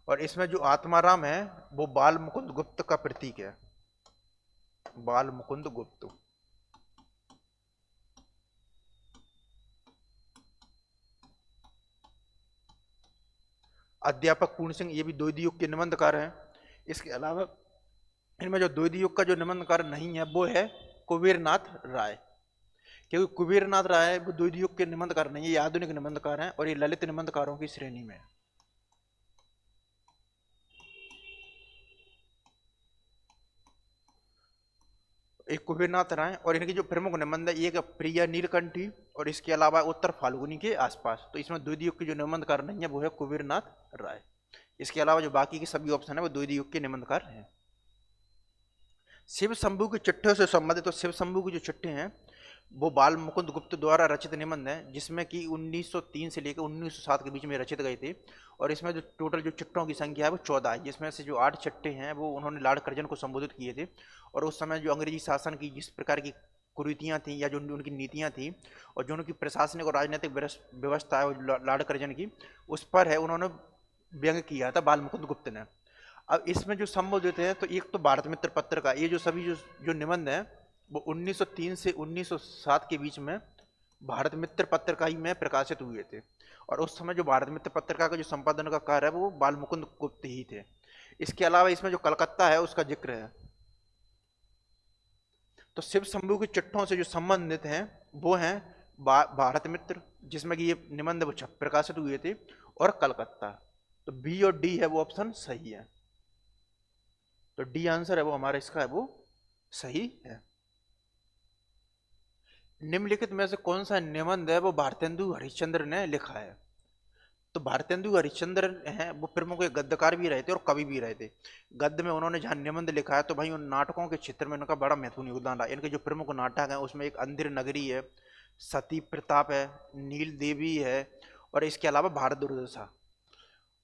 और इसमें जो आत्माराम है वो बाल मुकुंद गुप्त का प्रतीक है, बाल मुकुंद गुप्त। अध्यापक पूर्ण सिंह ये भी द्वितीय युग के निबंधकार हैं। इसके अलावा इनमें जो द्वितीय युग का जो निबंधकार नहीं है वो है कुबेर नाथ राय, क्योंकि कुबेर नाथ राय वो द्वितीय युग के निबंधकार नहीं है, ये आधुनिक निबंधकार हैं और ये ललित निबंधकारों की श्रेणी में है। एक कुबेरनाथ राय, और इनकी जो प्रमुख निबंध है एक प्रिया नीलकंठी और इसके अलावा उत्तर फाल्गुनी के आसपास। तो इसमें द्वितीय युग के जो निबंधकार नहीं है वो है कुबेरनाथ राय। इसके अलावा जो बाकी के सभी ऑप्शन है वो द्वितीय युग के निबंधकार हैं। शिव शंभू की चिट्ठियों से संबंधित, तो शिव शंभू की जो चिट्ठी हैं वो बाल मुकुंद गुप्त द्वारा रचित निबंध है, जिसमें कि 1903 से लेकर 1907 के बीच में रचित गए थे। और इसमें जो टोटल जो चिट्ठों की संख्या है वो 14 है, जिसमें से जो 8 चिट्ठे हैं वो उन्होंने लॉर्ड कर्जन को संबोधित किए थे। और उस समय जो अंग्रेजी शासन की जिस प्रकार की कुरीतियाँ थी या जो उनकी नीतियाँ थी और जो उनकी प्रशासनिक और राजनीतिक व्यवस्था है लॉर्ड कर्जन की, उस पर है उन्होंने व्यंग किया था बाल मुकुंद गुप्त ने। अब इसमें जो संबोधित है तो एक तो भारत मित्र पत्र का ये जो सभी जो निबंध है वो 1903 से 1907 के बीच में भारत मित्र पत्रिका में प्रकाशित हुए थे। और उस समय जो भारत मित्र पत्रिका का जो संपादन का कार्य है वो बाल मुकुंद गुप्त ही थे। इसके अलावा इसमें जो कलकत्ता है उसका जिक्र है। तो शिव शंभू की चिट्ठों से जो संबंधित हैं वो हैं भारत मित्र, जिसमें कि ये निबंध वो प्रकाशित हुए थे, और कलकत्ता। तो बी और डी है वो ऑप्शन सही है। तो डी आंसर है वो हमारा इसका है वो सही है। निम्नलिखित में से कौन सा निबंध है वो भारतेंदु हरिश्चंद्र ने लिखा है? तो भारतेंदु हरिश्चंद्र हैं वो प्रमुख एक गद्यकार भी रहे थे और कवि भी रहे थे। गद्य में उन्होंने जहाँ निबंध लिखा है तो भाई उन नाटकों के क्षेत्र में उनका बड़ा महत्वपूर्ण योगदान रहा। इनके जो प्रमुख नाटक हैं उसमें एक अंधिर नगरी है, सती प्रताप है, नील देवी है, और इसके अलावा भारत दुर्दशा।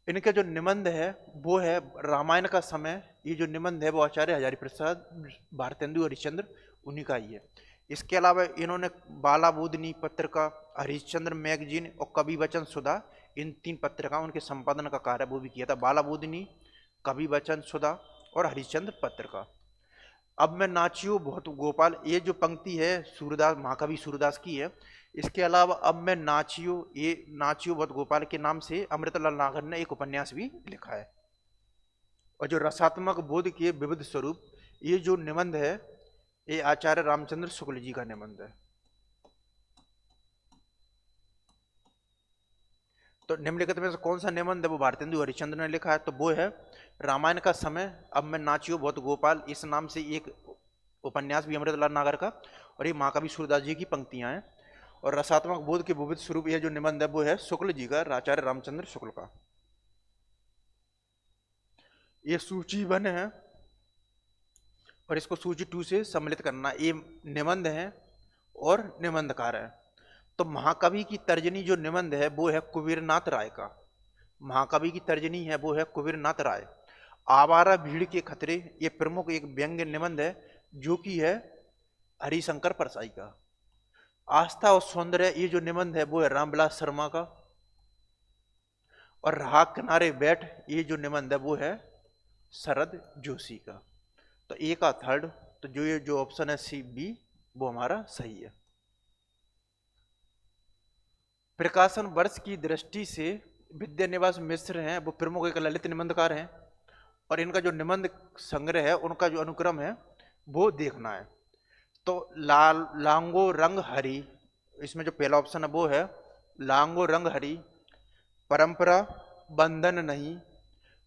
इनके जो निबंध है वो है रामायण का समय। ये जो निबंध है वो आचार्य हजारी प्रसाद भारतेंदु हरिश्चंद्र उन्हीं का ही है। इसके अलावा इन्होंने बालाबोधिनी पत्रिका, हरिश्चंद्र मैगजीन और कवि वचन सुधा, इन 3 पत्रिकाओं उनके संपादन का कार्य वो भी किया था। बालाबोधिनी, कवि वचन सुधा और हरिश्चंद्र पत्रिका। अब मैं नाचियो बहुत गोपाल, ये जो पंक्ति है सूरदास, महाकवि सूरदास की है। इसके अलावा अब मैं नाचियो, ये नाचियो बहुत गोपाल के नाम से अमृतलाल नागर ने एक उपन्यास भी लिखा है। और जो रसात्मक बोध के विविध स्वरूप, ये जो निबंध है ये आचार्य रामचंद्र शुक्ल जी का निबंध है। तो निम्नलिखित में से कौन सा निबंध है वो भारतेंदु हरिश्चंद्र ने लिखा है? तो वो है रामायण का समय, अब मैं नाचियो बहुत गोपाल, इस नाम से एक उपन्यास भी अमृतलाल नागर का, और ये महाकवि सूरदास जी की पंक्तियां हैं। और रसात्मक बोध के विविध स्वरूप यह जो निबंध है वो है शुक्ल जी का, आचार्य रामचंद्र शुक्ल का। ये सूची 1 है और इसको सूची 2 से सम्मिलित करना। ये निबंध है और निबंधकार है। तो महाकवि की तर्जनी जो निबंध है वो है कुबीरनाथ राय का। महाकवि की तर्जनी है वो है कुबीरनाथ राय। आवारा भीड़ के खतरे, ये प्रमुख एक व्यंग्य निबंध है जो कि है हरिशंकर परसाई का। आस्था और सौंदर्य, ये जो निबंध है वो है रामविलास शर्मा का। और राह किनारे बैठ, ये जो निबंध है वो है शरद जोशी का। तो ए का थर्ड, तो ये जो ऑप्शन है सी बी वो हमारा सही है। प्रकाशन वर्ष की दृष्टि से विद्यानिवास मिश्र हैं वो प्रमुख एक ललित निबंधकार हैं, और इनका जो निबंध संग्रह है उनका जो अनुक्रम है वो देखना है। तो लांगो रंग हरी, इसमें जो पहला ऑप्शन है वो है लांगो रंग हरी, परंपरा बंधन नहीं,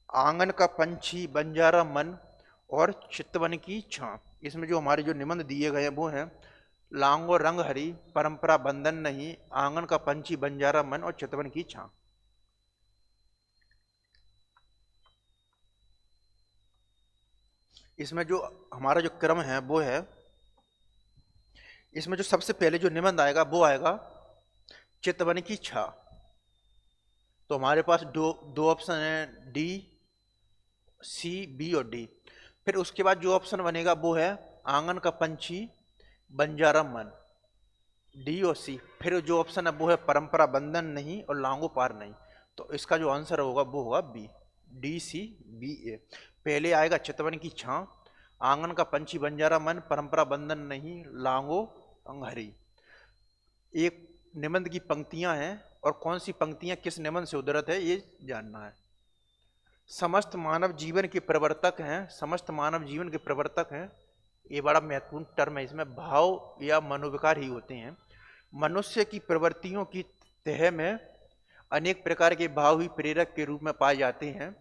आंगन का पंछी बंजारा मन, और चितवन की छां। इसमें जो हमारे जो निबंध दिए गए हैं वो हैं लांगो रंग हरी, परंपरा बंधन नहीं, आंगन का पंछी बंजारा मन, और चितवन की छां। इसमें जो हमारा जो क्रम है वो है, इसमें जो सबसे पहले जो निबंध आएगा वो आएगा चितवन की छां। तो हमारे पास दो ऑप्शन है, डी, सी, बी और डी। फिर उसके बाद जो ऑप्शन बनेगा वो है आंगन का पंछी बंजारा मन, डी और सी। फिर जो ऑप्शन है वो है परंपरा बंधन नहीं और लांगो पार नहीं। तो इसका जो आंसर होगा वो होगा बी, डी सी बी ए। पहले आएगा चितवन की छां, आंगन का पंछी बंजारा मन, परंपरा बंधन नहीं, लांगो अंगहरी। एक निबंध की पंक्तियां हैं और कौन सी पंक्तियां किस निबंध से उद्धृत है ये जानना है। समस्त मानव जीवन के प्रवर्तक हैं, समस्त मानव जीवन के प्रवर्तक हैं, ये बड़ा महत्वपूर्ण टर्म है। इसमें भाव या मनोविकार ही होते हैं। मनुष्य की प्रवृत्तियों की तह में अनेक प्रकार के भाव ही प्रेरक के रूप में पाए जाते हैं।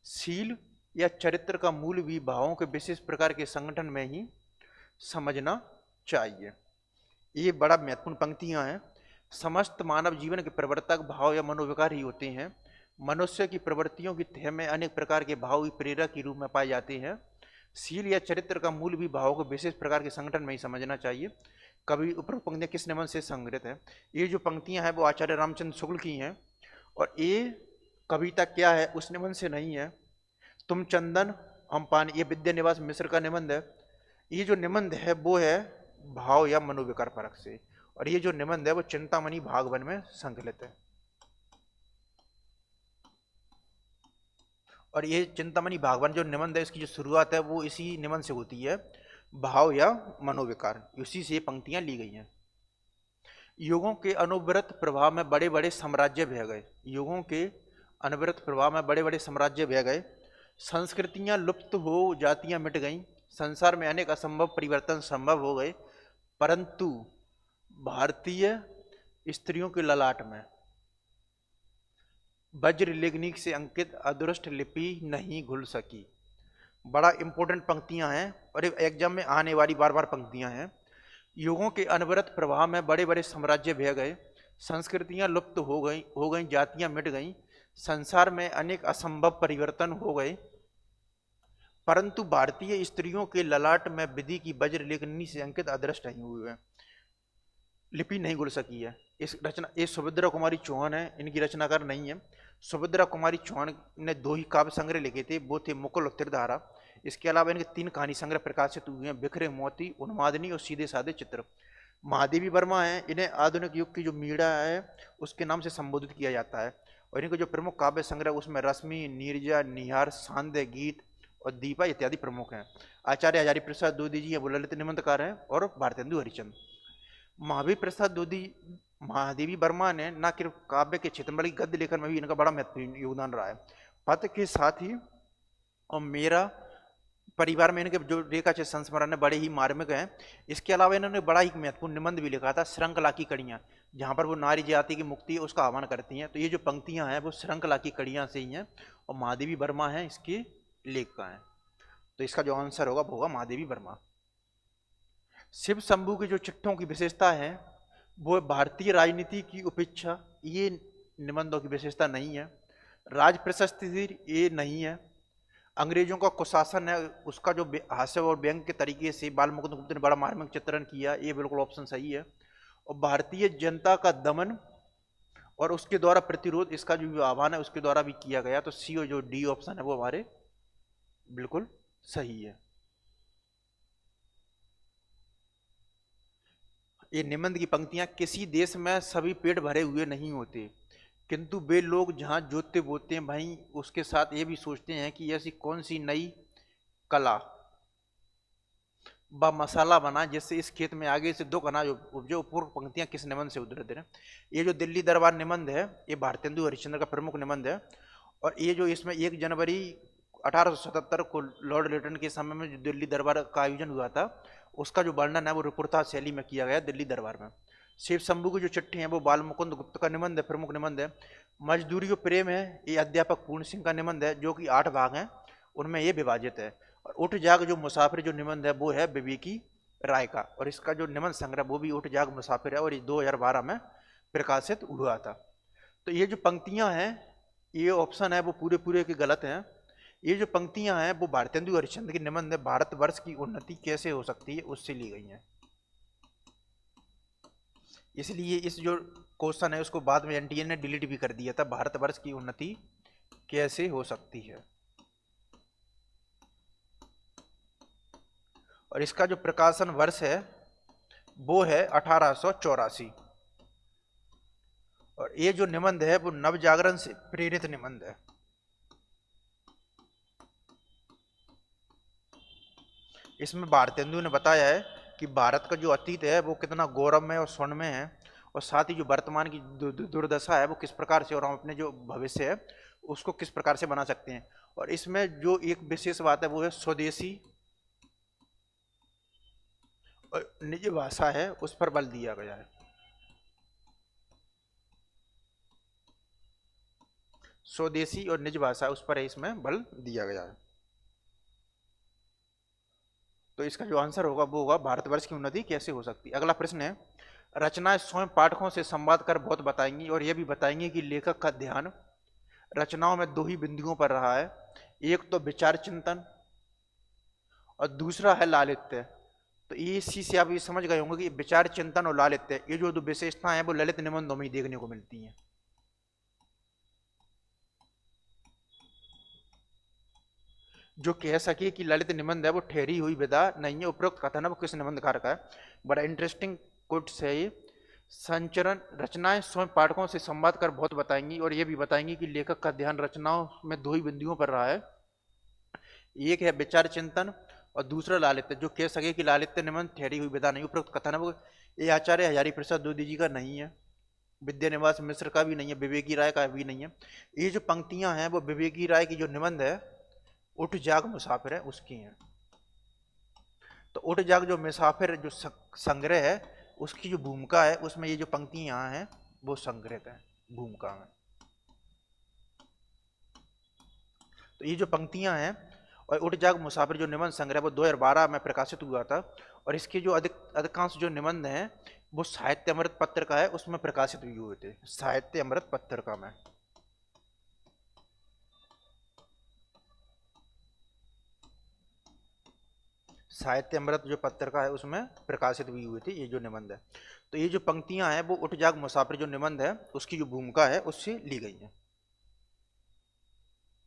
शील या चरित्र का मूल भी भावों के विशेष प्रकार के संगठन में ही समझना चाहिए। ये बड़ा महत्वपूर्ण पंक्तियां हैं। समस्त मानव जीवन के प्रवर्तक भाव या मनोविकार ही होते हैं। मनुष्य की प्रवृत्तियों की तह में अनेक प्रकार के भाव ही प्रेरक के रूप में पाए जाते हैं। शील या चरित्र का मूल भी भावों को विशेष प्रकार के संगठन में ही समझना चाहिए। कवि उपरोक्त पंक्तियां किस निबंध से संग्रहित हैं? ये जो पंक्तियां हैं वो आचार्य रामचंद्र शुक्ल की हैं और ये कविता क्या है उस निबंध से नहीं है। तुम चंदन हम पानी, ये विद्यानिवास मिश्र का निबंध है। ये जो निबंध है वो है भाव या मनोविकार परक से, और ये जो निबंध है वो चिंतामणि भागवन में संकलित है। और ये चिंतामणि भागवन जो निबंध है इसकी जो शुरुआत है वो इसी निबंध से होती है, भाव या मनोविकार, उसी से ये पंक्तियां ली गई हैं। युगों के अनवरत प्रभाव में बड़े बड़े साम्राज्य बह गए, युगों के अनवरत प्रभाव में बड़े बड़े साम्राज्य बह गए, संस्कृतियां लुप्त हो जातियां मिट गईं, संसार में अनेक असंभव परिवर्तन संभव हो गए, परंतु भारतीय स्त्रियों के ललाट में वज्र लेखनी से अंकित अदृष्ट लिपि नहीं घुल सकी। बड़ा इंपॉर्टेंट पंक्तियां हैं और एग्जाम में आने वाली बार बार पंक्तियां हैं। युगों के अनवरत प्रभाव में बड़े बड़े साम्राज्य बह गए, संस्कृतियां लुप्त हो गई, जातियां मिट गईं, संसार में अनेक असंभव परिवर्तन हो गए, परंतु भारतीय स्त्रियों के ललाट में विधि की वज्र लेखनी से अंकित अदृष्ट नहीं हुए, लिपि नहीं घुल सकी है। इस रचना ये सुभद्रा कुमारी चौहान है, इनकी रचनाकार नहीं है। सुभद्रा कुमारी चौहान ने 2 ही काव्य संग्रह लिखे थे, वो थे मुकुल और त्रिधारा। इसके अलावा इनके 3 कहानी संग्रह प्रकाशित हुए हैं, बिखरे मोती, उन्मादिनी और सीधे साधे चित्र। महादेवी वर्मा है, इन्हें आधुनिक युग की जो मीरा है उसके नाम से संबोधित किया जाता है। और इनके जो प्रमुख काव्य संग्रह उसमें रश्मि, नीरजा, निहार, सांध्य, गीत और दीपा इत्यादि प्रमुख हैं। आचार्य हजारी प्रसाद द्विवेदी जी हैं, वो ललित निबंधकार हैं, और भारतेंदु हरिचंद। महावीर प्रसाद द्विवेदी, महादेवी वर्मा ने न केवल काव्य के क्षेत्र में बल्कि गद्य लेखन में भी इनका बड़ा महत्वपूर्ण योगदान रहा है। पत्र के साथ ही और मेरा परिवार में इनके जो रेखा चित्र संस्मरण है बड़े ही मार्मिक हैं। इसके अलावा इन्होंने बड़ा ही महत्वपूर्ण निबंध भी लिखा था, श्रृंखला की कड़ियाँ, जहाँ पर वो नारी जाति की मुक्ति है उसका आह्वान करती हैं। तो ये जो पंक्तियाँ हैं वो श्रृंखला की कड़ियाँ से ही हैं और महादेवी वर्मा हैं इसकी लेखिका हैं। तो इसका जो आंसर होगा वो होगा महादेवी वर्मा। शिव शंभू की जो चिट्ठों की विशेषता है वो भारतीय राजनीति की उपेक्षा, ये निबंधों की विशेषता नहीं है। राज प्रशस्ति ये नहीं है। अंग्रेजों का कुशासन है उसका जो हास्य और व्यंग के तरीके से बाल मुकुंद गुप्त ने बड़ा मार्मिक चित्रण किया, ये बिल्कुल ऑप्शन सही है। और भारतीय जनता का दमन और उसके द्वारा प्रतिरोध, इसका जो आह्वान है उसके द्वारा भी किया गया। तो सी और जो डी ऑप्शन है वो हमारे बिल्कुल सही है। ये निबंध की पंक्तियां, किसी देश में सभी पेट भरे हुए नहीं होते, किंतु वे लोग जहाँ जोतते बोते हैं भाई उसके साथ ये भी सोचते हैं कि ऐसी कौन सी नई कला व मसाला बना जिससे इस खेत में आगे से 2 अनाज उपजे। पूर्व पंक्तियां किस निबंध से उद्धृत हैं? ये जो दिल्ली दरबार निबंध है ये भारतेंदु हरिश्चंद्र का प्रमुख निबंध है। और ये जो इसमें 1 जनवरी 1877 को लॉर्ड लिटन के समय में जो दिल्ली दरबार का आयोजन हुआ था उसका जो वर्णन है वो रिपोर्टाज शैली में किया गया दिल्ली दरबार में। शिव शंभू की जो चिट्ठी है वो बाल मुकुंद गुप्त का निबंध है, प्रमुख निबंध है। मजदूरी और प्रेम है ये अध्यापक पूर्ण सिंह का निबंध है जो कि 8 भाग हैं, उनमें ये विभाजित है। और उठ जाग जो मुसाफिर जो निबंध है वो है विवेकी राय का, और इसका जो निबंध संग्रह वो भी उठ जाग मुसाफिर है और ये 2012 में प्रकाशित हुआ था। तो ये जो पंक्तियां हैं ये ऑप्शन है वो पूरे पूरे के गलत हैं। ये जो पंक्तियां हैं वो भारतेंदु हरिश्चंद्र के निबंध है, भारतवर्ष की उन्नति कैसे हो सकती है उससे ली गई हैं। इसलिए इस जो क्वेश्चन है उसको बाद में एनटीए ने डिलीट भी कर दिया था, भारतवर्ष की उन्नति कैसे हो सकती है। और इसका जो प्रकाशन वर्ष है वो है 1884। और ये जो निबंध है वो नवजागरण से प्रेरित निबंध है। इसमें भारतेंदु ने बताया है कि भारत का जो अतीत है वो कितना गौरवमय और स्वर्णमय है, और साथ ही जो वर्तमान की दुर्दशा है वो किस प्रकार से, और हम अपने जो भविष्य है उसको किस प्रकार से बना सकते हैं। और इसमें जो एक विशेष बात है वो है स्वदेशी और निज भाषा है उस पर बल दिया गया है। स्वदेशी और निज भाषा उस पर इसमें बल दिया गया है। तो इसका जो आंसर होगा वो होगा भारतवर्ष की उन्नति कैसे हो सकती है। अगला प्रश्न है, रचनाएं स्वयं पाठकों से संवाद कर बहुत बताएंगी और यह भी बताएंगे कि लेखक का ध्यान रचनाओं में 2 ही बिंदुओं पर रहा है, एक तो विचार चिंतन और दूसरा है लालित्य। तो ये इसी से आप ये समझ गए होंगे कि विचार चिंतन और लालित्य ये जो दो विशेषताएं हैं वो ललित निबंधों में ही देखने को मिलती हैं। जो कह सके कि ललित निबंध है वो ठहरी हुई विधा नहीं है, उपरोक्त कथन है वो किस निबंधकार का है। बड़ा इंटरेस्टिंग कोट्स है ये। संचरण रचनाएं स्वयं पाठकों से संवाद कर बहुत बताएंगी और ये भी बताएंगी कि लेखक का ध्यान रचनाओं में दो ही बिंदुओं पर रहा है, एक है विचार चिंतन और दूसरा लालित्य। जो कह सके कि लालित्य निबंध ठहरी हुई विधा नहीं, उपरोक्त कथन है वो ये आचार्य हजारी प्रसाद द्विवेदी जी का नहीं है, विद्यानिवास मिश्र का भी नहीं है, विवेकी राय का भी नहीं है। ये जो पंक्तियां हैं वो विवेकी राय की जो निबंध है उठ जाग मुसाफिर है उसकी हैं। तो उठ जाग जो मुसाफिर जो संग्रह है उसकी जो भूमिका है उसमें ये जो पंक्तियां यहाँ हैं वो संग्रहित है भूमिका में। तो ये जो पंक्तियां हैं और उठ जाग मुसाफिर जो निबंध संग्रह वो 2012 में प्रकाशित हुआ था और इसके जो अधिकांश जो निबंध हैं वो साहित्य अमृत पत्र का है, उसमें प्रकाशित भी हुए थे, साहित्य अमृत पत्रिका में। साहित्य अमृत जो पत्रिका है उसमें प्रकाशित भी हुए थे ये जो निबंध है। तो ये जो पंक्तियां हैं वो उठ जाग मुसाफिर जो निबंध है उसकी जो भूमिका है उससे ली गई है।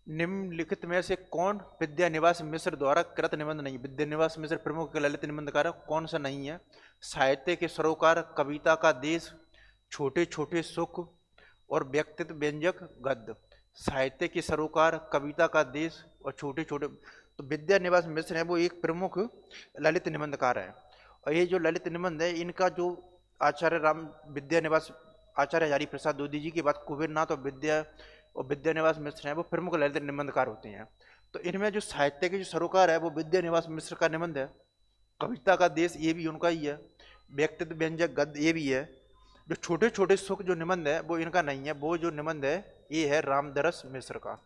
निम्नलिखित में से कौन विद्यानिवास मिश्र द्वारा कृत निबंध नहीं? विद्यानिवास मिश्र प्रमुख ललित निबंधकार कौन सा नहीं है? साहित्य के सरोकार, कविता का देश, छोटे छोटे सुख और व्यक्तित्व व्यंजक गद्य। साहित्य के सरोकार, कविता का देश और छोटे छोटे। तो विद्यानिवास मिश्र है वो एक प्रमुख ललित निबंधकार है और ये जो ललित निबंध है इनका जो आचार्य राम विद्यानिवास आचार्य हजारी प्रसाद द्विवेदी जी के बाद कुबेरनाथ और विद्यानिवास मिश्र हैं वो प्रमुख ललित निबंधकार होते हैं। तो इनमें जो साहित्य के जो सरोकार है वो विद्यानिवास मिश्र का निबंध है, कविता का देश ये भी उनका ही है, व्यक्तित्व व्यंजक गद्य ये भी है। जो छोटे छोटे सुख जो निबंध है वो इनका नहीं है, वो जो निबंध है ये है रामदरस मिश्र का।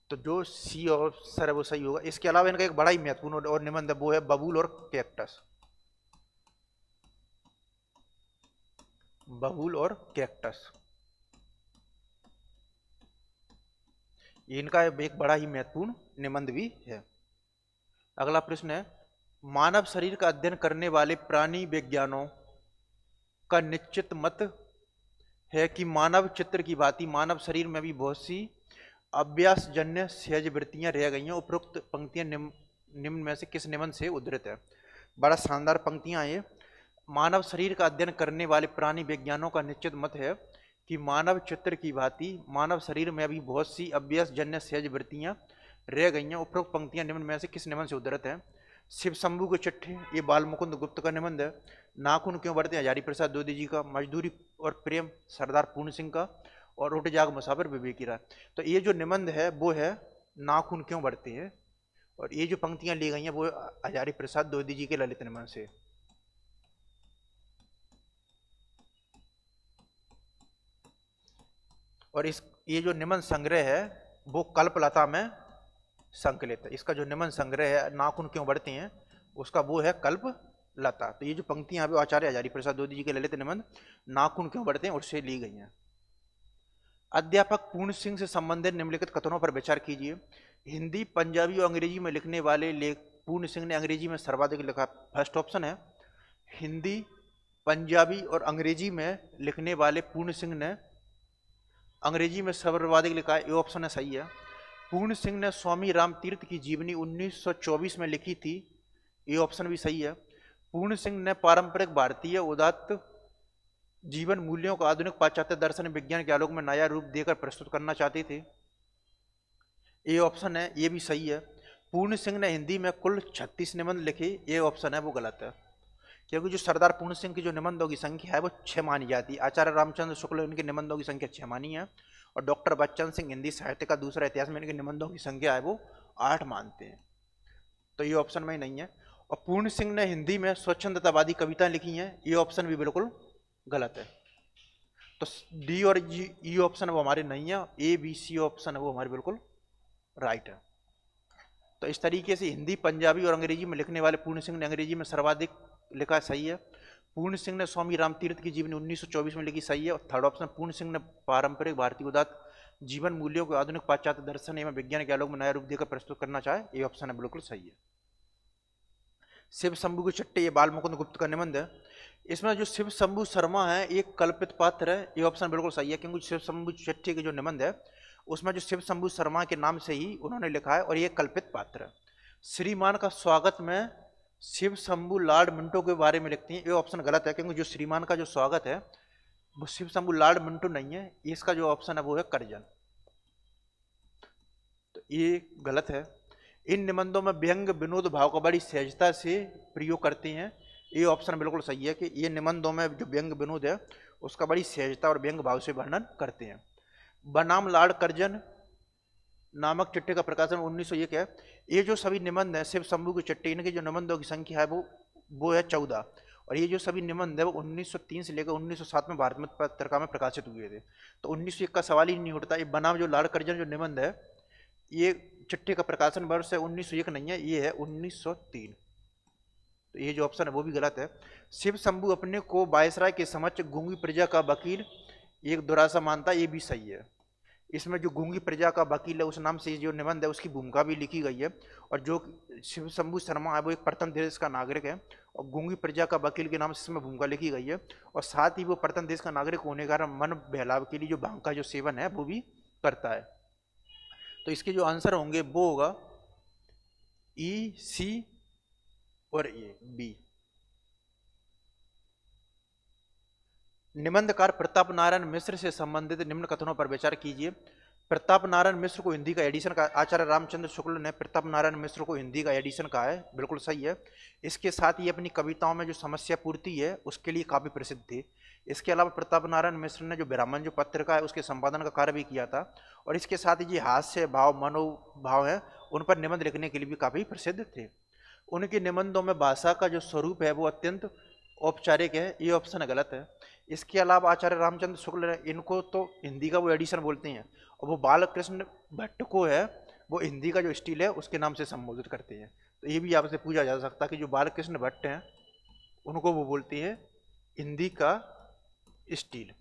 तो जो सी और सर है वो सही होगा। इसके अलावा इनका एक बड़ा ही महत्वपूर्ण और निबंध है वो है बबूल और कैक्टस। बबूल और कैक्टस इनका एक बड़ा ही महत्वपूर्ण निबंध भी है। अगला प्रश्न है मानव शरीर का अध्ययन करने वाले प्राणी विज्ञानों का निश्चित मत है कि मानव चित्र की भांति मानव शरीर में भी बहुत सी अभ्यासजन्य सहज वृत्तियां रह गई हैं। उपरोक्त पंक्तियां निम्न में से किस निबंध से उद्धृत है? बड़ा शानदार पंक्तियां ये। मानव शरीर का अध्ययन करने वाले प्राणी विज्ञानों का निश्चित मत है कि मानव चित्र की भांति मानव शरीर में भी बहुत सी अभ्यासजन्य सहज वृत्तियां रह गई हैं। उपरोक्त पंक्तियां निम्न में से किस निबंध से उद्धृत है? शिव शंभू के चिट्ठी ये बाल मुकुंद गुप्त का निबंध है। नाखून क्यों बढ़ते हैं हजारी प्रसाद द्विवेदी जी का। मजदूरी और प्रेम सरदार पूर्ण सिंह का। और उठ जाग मुसाफिर विवेकी राय। तो ये जो निबंध है वो है नाखून क्यों बढ़ते हैं और ये जो पंक्तियां ली गई हैं वो हजारी प्रसाद द्विवेदी जी के ललित निबंध से। और इस ये जो निबंध संग्रह है वो कल्पलता में संकलित है। इसका जो निबंध संग्रह है नाखून क्यों बढ़ते हैं उसका वो है कल्पलता। तो ये जो पंक्तियां हैं आचार्य हजारी प्रसाद द्विवेदी जी के ललित निबंध नाखून क्यों बढ़ते हैं उससे ली गई हैं। अध्यापक पूर्ण सिंह से संबंधित निम्नलिखित कथनों पर विचार कीजिए। हिंदी, पंजाबी और अंग्रेजी में लिखने वाले लेख पूर्ण सिंह ने अंग्रेजी में सर्वाधिक लिखा। फर्स्ट ऑप्शन है हिंदी, पंजाबी और अंग्रेजी में लिखने वाले पूर्ण सिंह ने अंग्रेजी में सर्वाधिक लिखा है, ये ऑप्शन है सही है। पूर्ण सिंह ने स्वामी राम तीर्थ की जीवनी 1924 में लिखी थी, ये ऑप्शन भी सही है। पूर्ण सिंह ने पारंपरिक भारतीय उदात्त जीवन मूल्यों को आधुनिक पाश्चात्य दर्शन विज्ञान के आलोक में नया रूप देकर प्रस्तुत करना चाहते थे, ये ऑप्शन है, ये भी सही है। पूर्ण सिंह ने हिंदी में कुल 36 निबंध लिखे, ये ऑप्शन है वो गलत है, क्योंकि जो सरदार पूर्ण सिंह की जो निबंधों की संख्या है वो 6 मानी जाती है। आचार्य रामचंद्र शुक्ल इनके निबंधों की संख्या 6 मानी है और डॉक्टर बच्चन सिंह हिंदी साहित्य का दूसरा इतिहास में इनके निबंधों की संख्या है वो 8 मानते हैं, तो ये ऑप्शन में ही नहीं है। और पूर्ण सिंह ने हिंदी में स्वच्छंदतावादी कविताएं लिखी हैं, ये ऑप्शन भी बिल्कुल गलत है। तो डी और ई ऑप्शन वो हमारे नहीं है, ए बी सी ऑप्शन है वो हमारे बिल्कुल राइट है। तो इस तरीके से हिंदी, पंजाबी और अंग्रेजी में लिखने वाले पूर्ण सिंह ने अंग्रेजी में सर्वाधिक लिखा, सही है। पूर्ण सिंह ने स्वामी राम तीर्थ की जीवनी 1924 में लिखी, सही है। और थर्ड ऑप्शन पूर्ण सिंह ने पारंपरिक भारतीय उदात्त जीवन मूल्यों को आधुनिक पाश्चात्य दर्शन एवं विज्ञान के आलोक में नया रूप देकर प्रस्तुत करना चाहे, ये ऑप्शन है बिल्कुल सही है। शिव शंभू की चट्टी, ये बाल मुकुंद गुप्त का निबंध है। इसमें जो शिव शंभू शर्मा है एक कल्पित पात्र है, ये ऑप्शन बिल्कुल सही है, क्योंकि शिव शंभू चट्टी के जो निबंध है उसमें जो शिव शंभू शर्मा के नाम से ही उन्होंने लिखा है और ये कल्पित पात्र है। श्रीमान का स्वागत में शिव शंभू लॉर्ड मिंटो के बारे में लिखती हैं, ये ऑप्शन गलत है, क्योंकि जो श्रीमान का जो स्वागत है वो शिव शंभू लॉर्ड मिंटो नहीं है, इसका जो ऑप्शन है वो है कर्जन, तो ये गलत है। इन निबंधों में व्यंग विनोद भाव का बड़ी सहजता से प्रयोग करते हैं, ये ऑप्शन बिल्कुल सही है कि ये निबंधों में जो व्यंग विनोद है उसका बड़ी सहजता और व्यंग भाव से वर्णन करते हैं। बनाम लॉर्ड कर्जन नामक चिट्ठी का प्रकाशन 1901 है। ये जो सभी निबंध हैं शिव शंभू की चिट्ठी, इनके जो निबंधों की संख्या है वो है 14, और ये जो सभी निबंध है वो 1903 से लेकर 1907 में भारत में पत्रिका में प्रकाशित हुए थे, तो 1901 का सवाल ही नहीं उठता। ये बनाम जो लॉर्ड कर्जन जो निबंध है ये चिट्ठी का प्रकाशन वर्ष है 1901 नहीं है, ये है 1903, तो ये जो ऑप्शन है वो भी गलत है। शिव शंभू अपने को वायसराय के समक्ष गूंगी प्रजा का वकील एक दुरासा मानता, ये भी सही है। इसमें जो गूंगी प्रजा का वकील है उस नाम से जो निबंध है उसकी भूमिका भी लिखी गई है, और जो शिव शंभू शर्मा है वो एक प्रथम देश का नागरिक है और गूंगी प्रजा का वकील के नाम से इसमें भूमिका लिखी गई है, और साथ ही वो प्रथम देश का नागरिक होने के कारण मन बहलाव के लिए जो भांग का जो सेवन है वो भी करता है। तो इसके जो आंसर होंगे वो होगा ई, सी और ए, बी। निबंधकार प्रताप नारायण मिश्र से संबंधित निम्न कथनों पर विचार कीजिए। प्रताप नारायण मिश्र को हिंदी का एडिशन का आचार्य रामचंद्र शुक्ल ने प्रताप नारायण मिश्र को हिंदी का एडिशन कहा है, बिल्कुल सही है। इसके साथ ही अपनी कविताओं में जो समस्या पूर्ति है उसके लिए काफी प्रसिद्ध थे। इसके अलावा प्रताप नारायण मिश्र ने जो ब्राह्मण जो पत्रिका है उसके संपादन का कार्य भी किया था, और इसके साथ ही ये हास्य भाव मनोभाव है उन पर निबंध लिखने के लिए भी काफी प्रसिद्ध थे। उनके निबंधों में भाषा का जो स्वरूप है वो अत्यंत औपचारिक है, ये ऑप्शन गलत है। इसके अलावा आचार्य रामचंद्र शुक्ल ने इनको तो हिंदी का वो एडिशन बोलते हैं, और वो बालकृष्ण भट्ट को है वो हिंदी का जो स्टील है उसके नाम से संबोधित करते हैं। तो ये भी आपसे पूछा जा सकता है कि जो बालकृष्ण भट्ट हैं उनको वो बोलते हैं हिंदी का स्टील।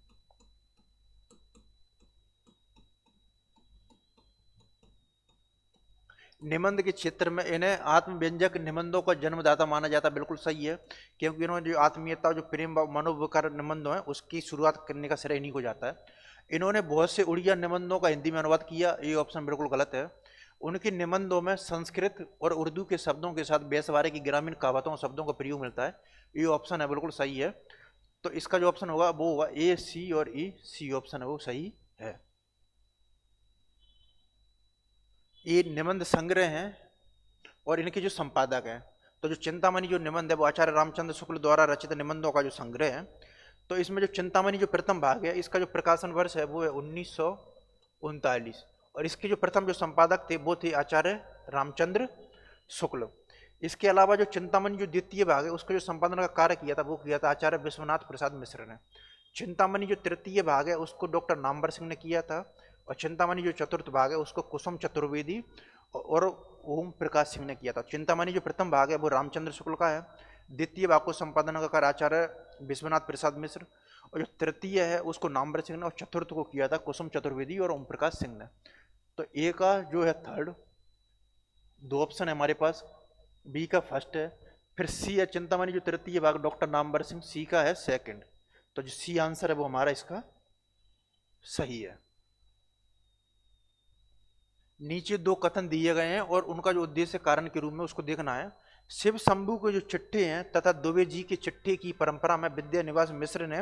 निबंध के क्षेत्र में इन्हें आत्मव्यंजक निबंधों का जन्मदाता माना जाता, बिल्कुल सही है, क्योंकि इन्होंने जो आत्मीयता जो प्रेम मनोविकार निबंधों है उसकी शुरुआत करने का श्रेय इन्हीं को जाता है। इन्होंने बहुत से उड़िया निबंधों का हिंदी में अनुवाद किया, ये ऑप्शन बिल्कुल गलत है। उनके निबंधों में संस्कृत और उर्दू के शब्दों के साथ बेसवारे की ग्रामीण कहावतों शब्दों का प्रयोग मिलता है, ये ऑप्शन है बिल्कुल सही है। तो इसका जो ऑप्शन होगा वो होगा ए, सी और ई, सी ऑप्शन है वो सही है। ये निबंध संग्रह हैं और इनके जो संपादक हैं, तो जो चिंतामणि जो निबंध है वो आचार्य रामचंद्र शुक्ल द्वारा रचित निबंधों का जो संग्रह है। तो इसमें जो चिंतामणि जो प्रथम भाग है इसका जो प्रकाशन वर्ष है वो है 1939, और इसके जो प्रथम जो संपादक थे वो थे आचार्य रामचंद्र शुक्ल। इसके अलावा जो चिंतामणि जो द्वितीय भाग है उसका जो संपादन का कार्य किया था वो किया था आचार्य विश्वनाथ प्रसाद मिश्र ने। चिंतामणि जो तृतीय भाग है उसको डॉक्टर नामवर सिंह ने किया था, और चिंतामणि जो चतुर्थ भाग है उसको कुसुम चतुर्वेदी और ओम प्रकाश सिंह ने किया था। चिंतामणि जो प्रथम भाग है वो रामचंद्र शुक्ल का है, द्वितीय भाग को संपादन का कार्य आचार्य विश्वनाथ प्रसाद मिश्र, और जो तृतीय है उसको नामवर सिंह ने, और चतुर्थ को किया था कुसुम चतुर्वेदी और ओम प्रकाश सिंह ने। तो ए का जो है थर्ड, दो ऑप्शन है हमारे पास, बी का फर्स्ट है, फिर सी है चिंतामणि जो तृतीय भाग डॉक्टर नामवर सिंह, सी का है सेकंड। तो जो सी आंसर है वो हमारा इसका सही है। नीचे दो कथन दिए गए हैं और उनका जो उद्देश्य कारण के रूप में उसको देखना है। शिव शंभू के जो चिट्ठे हैं तथा दुबे जी के चिट्ठे की परंपरा में विद्या निवास मिश्र ने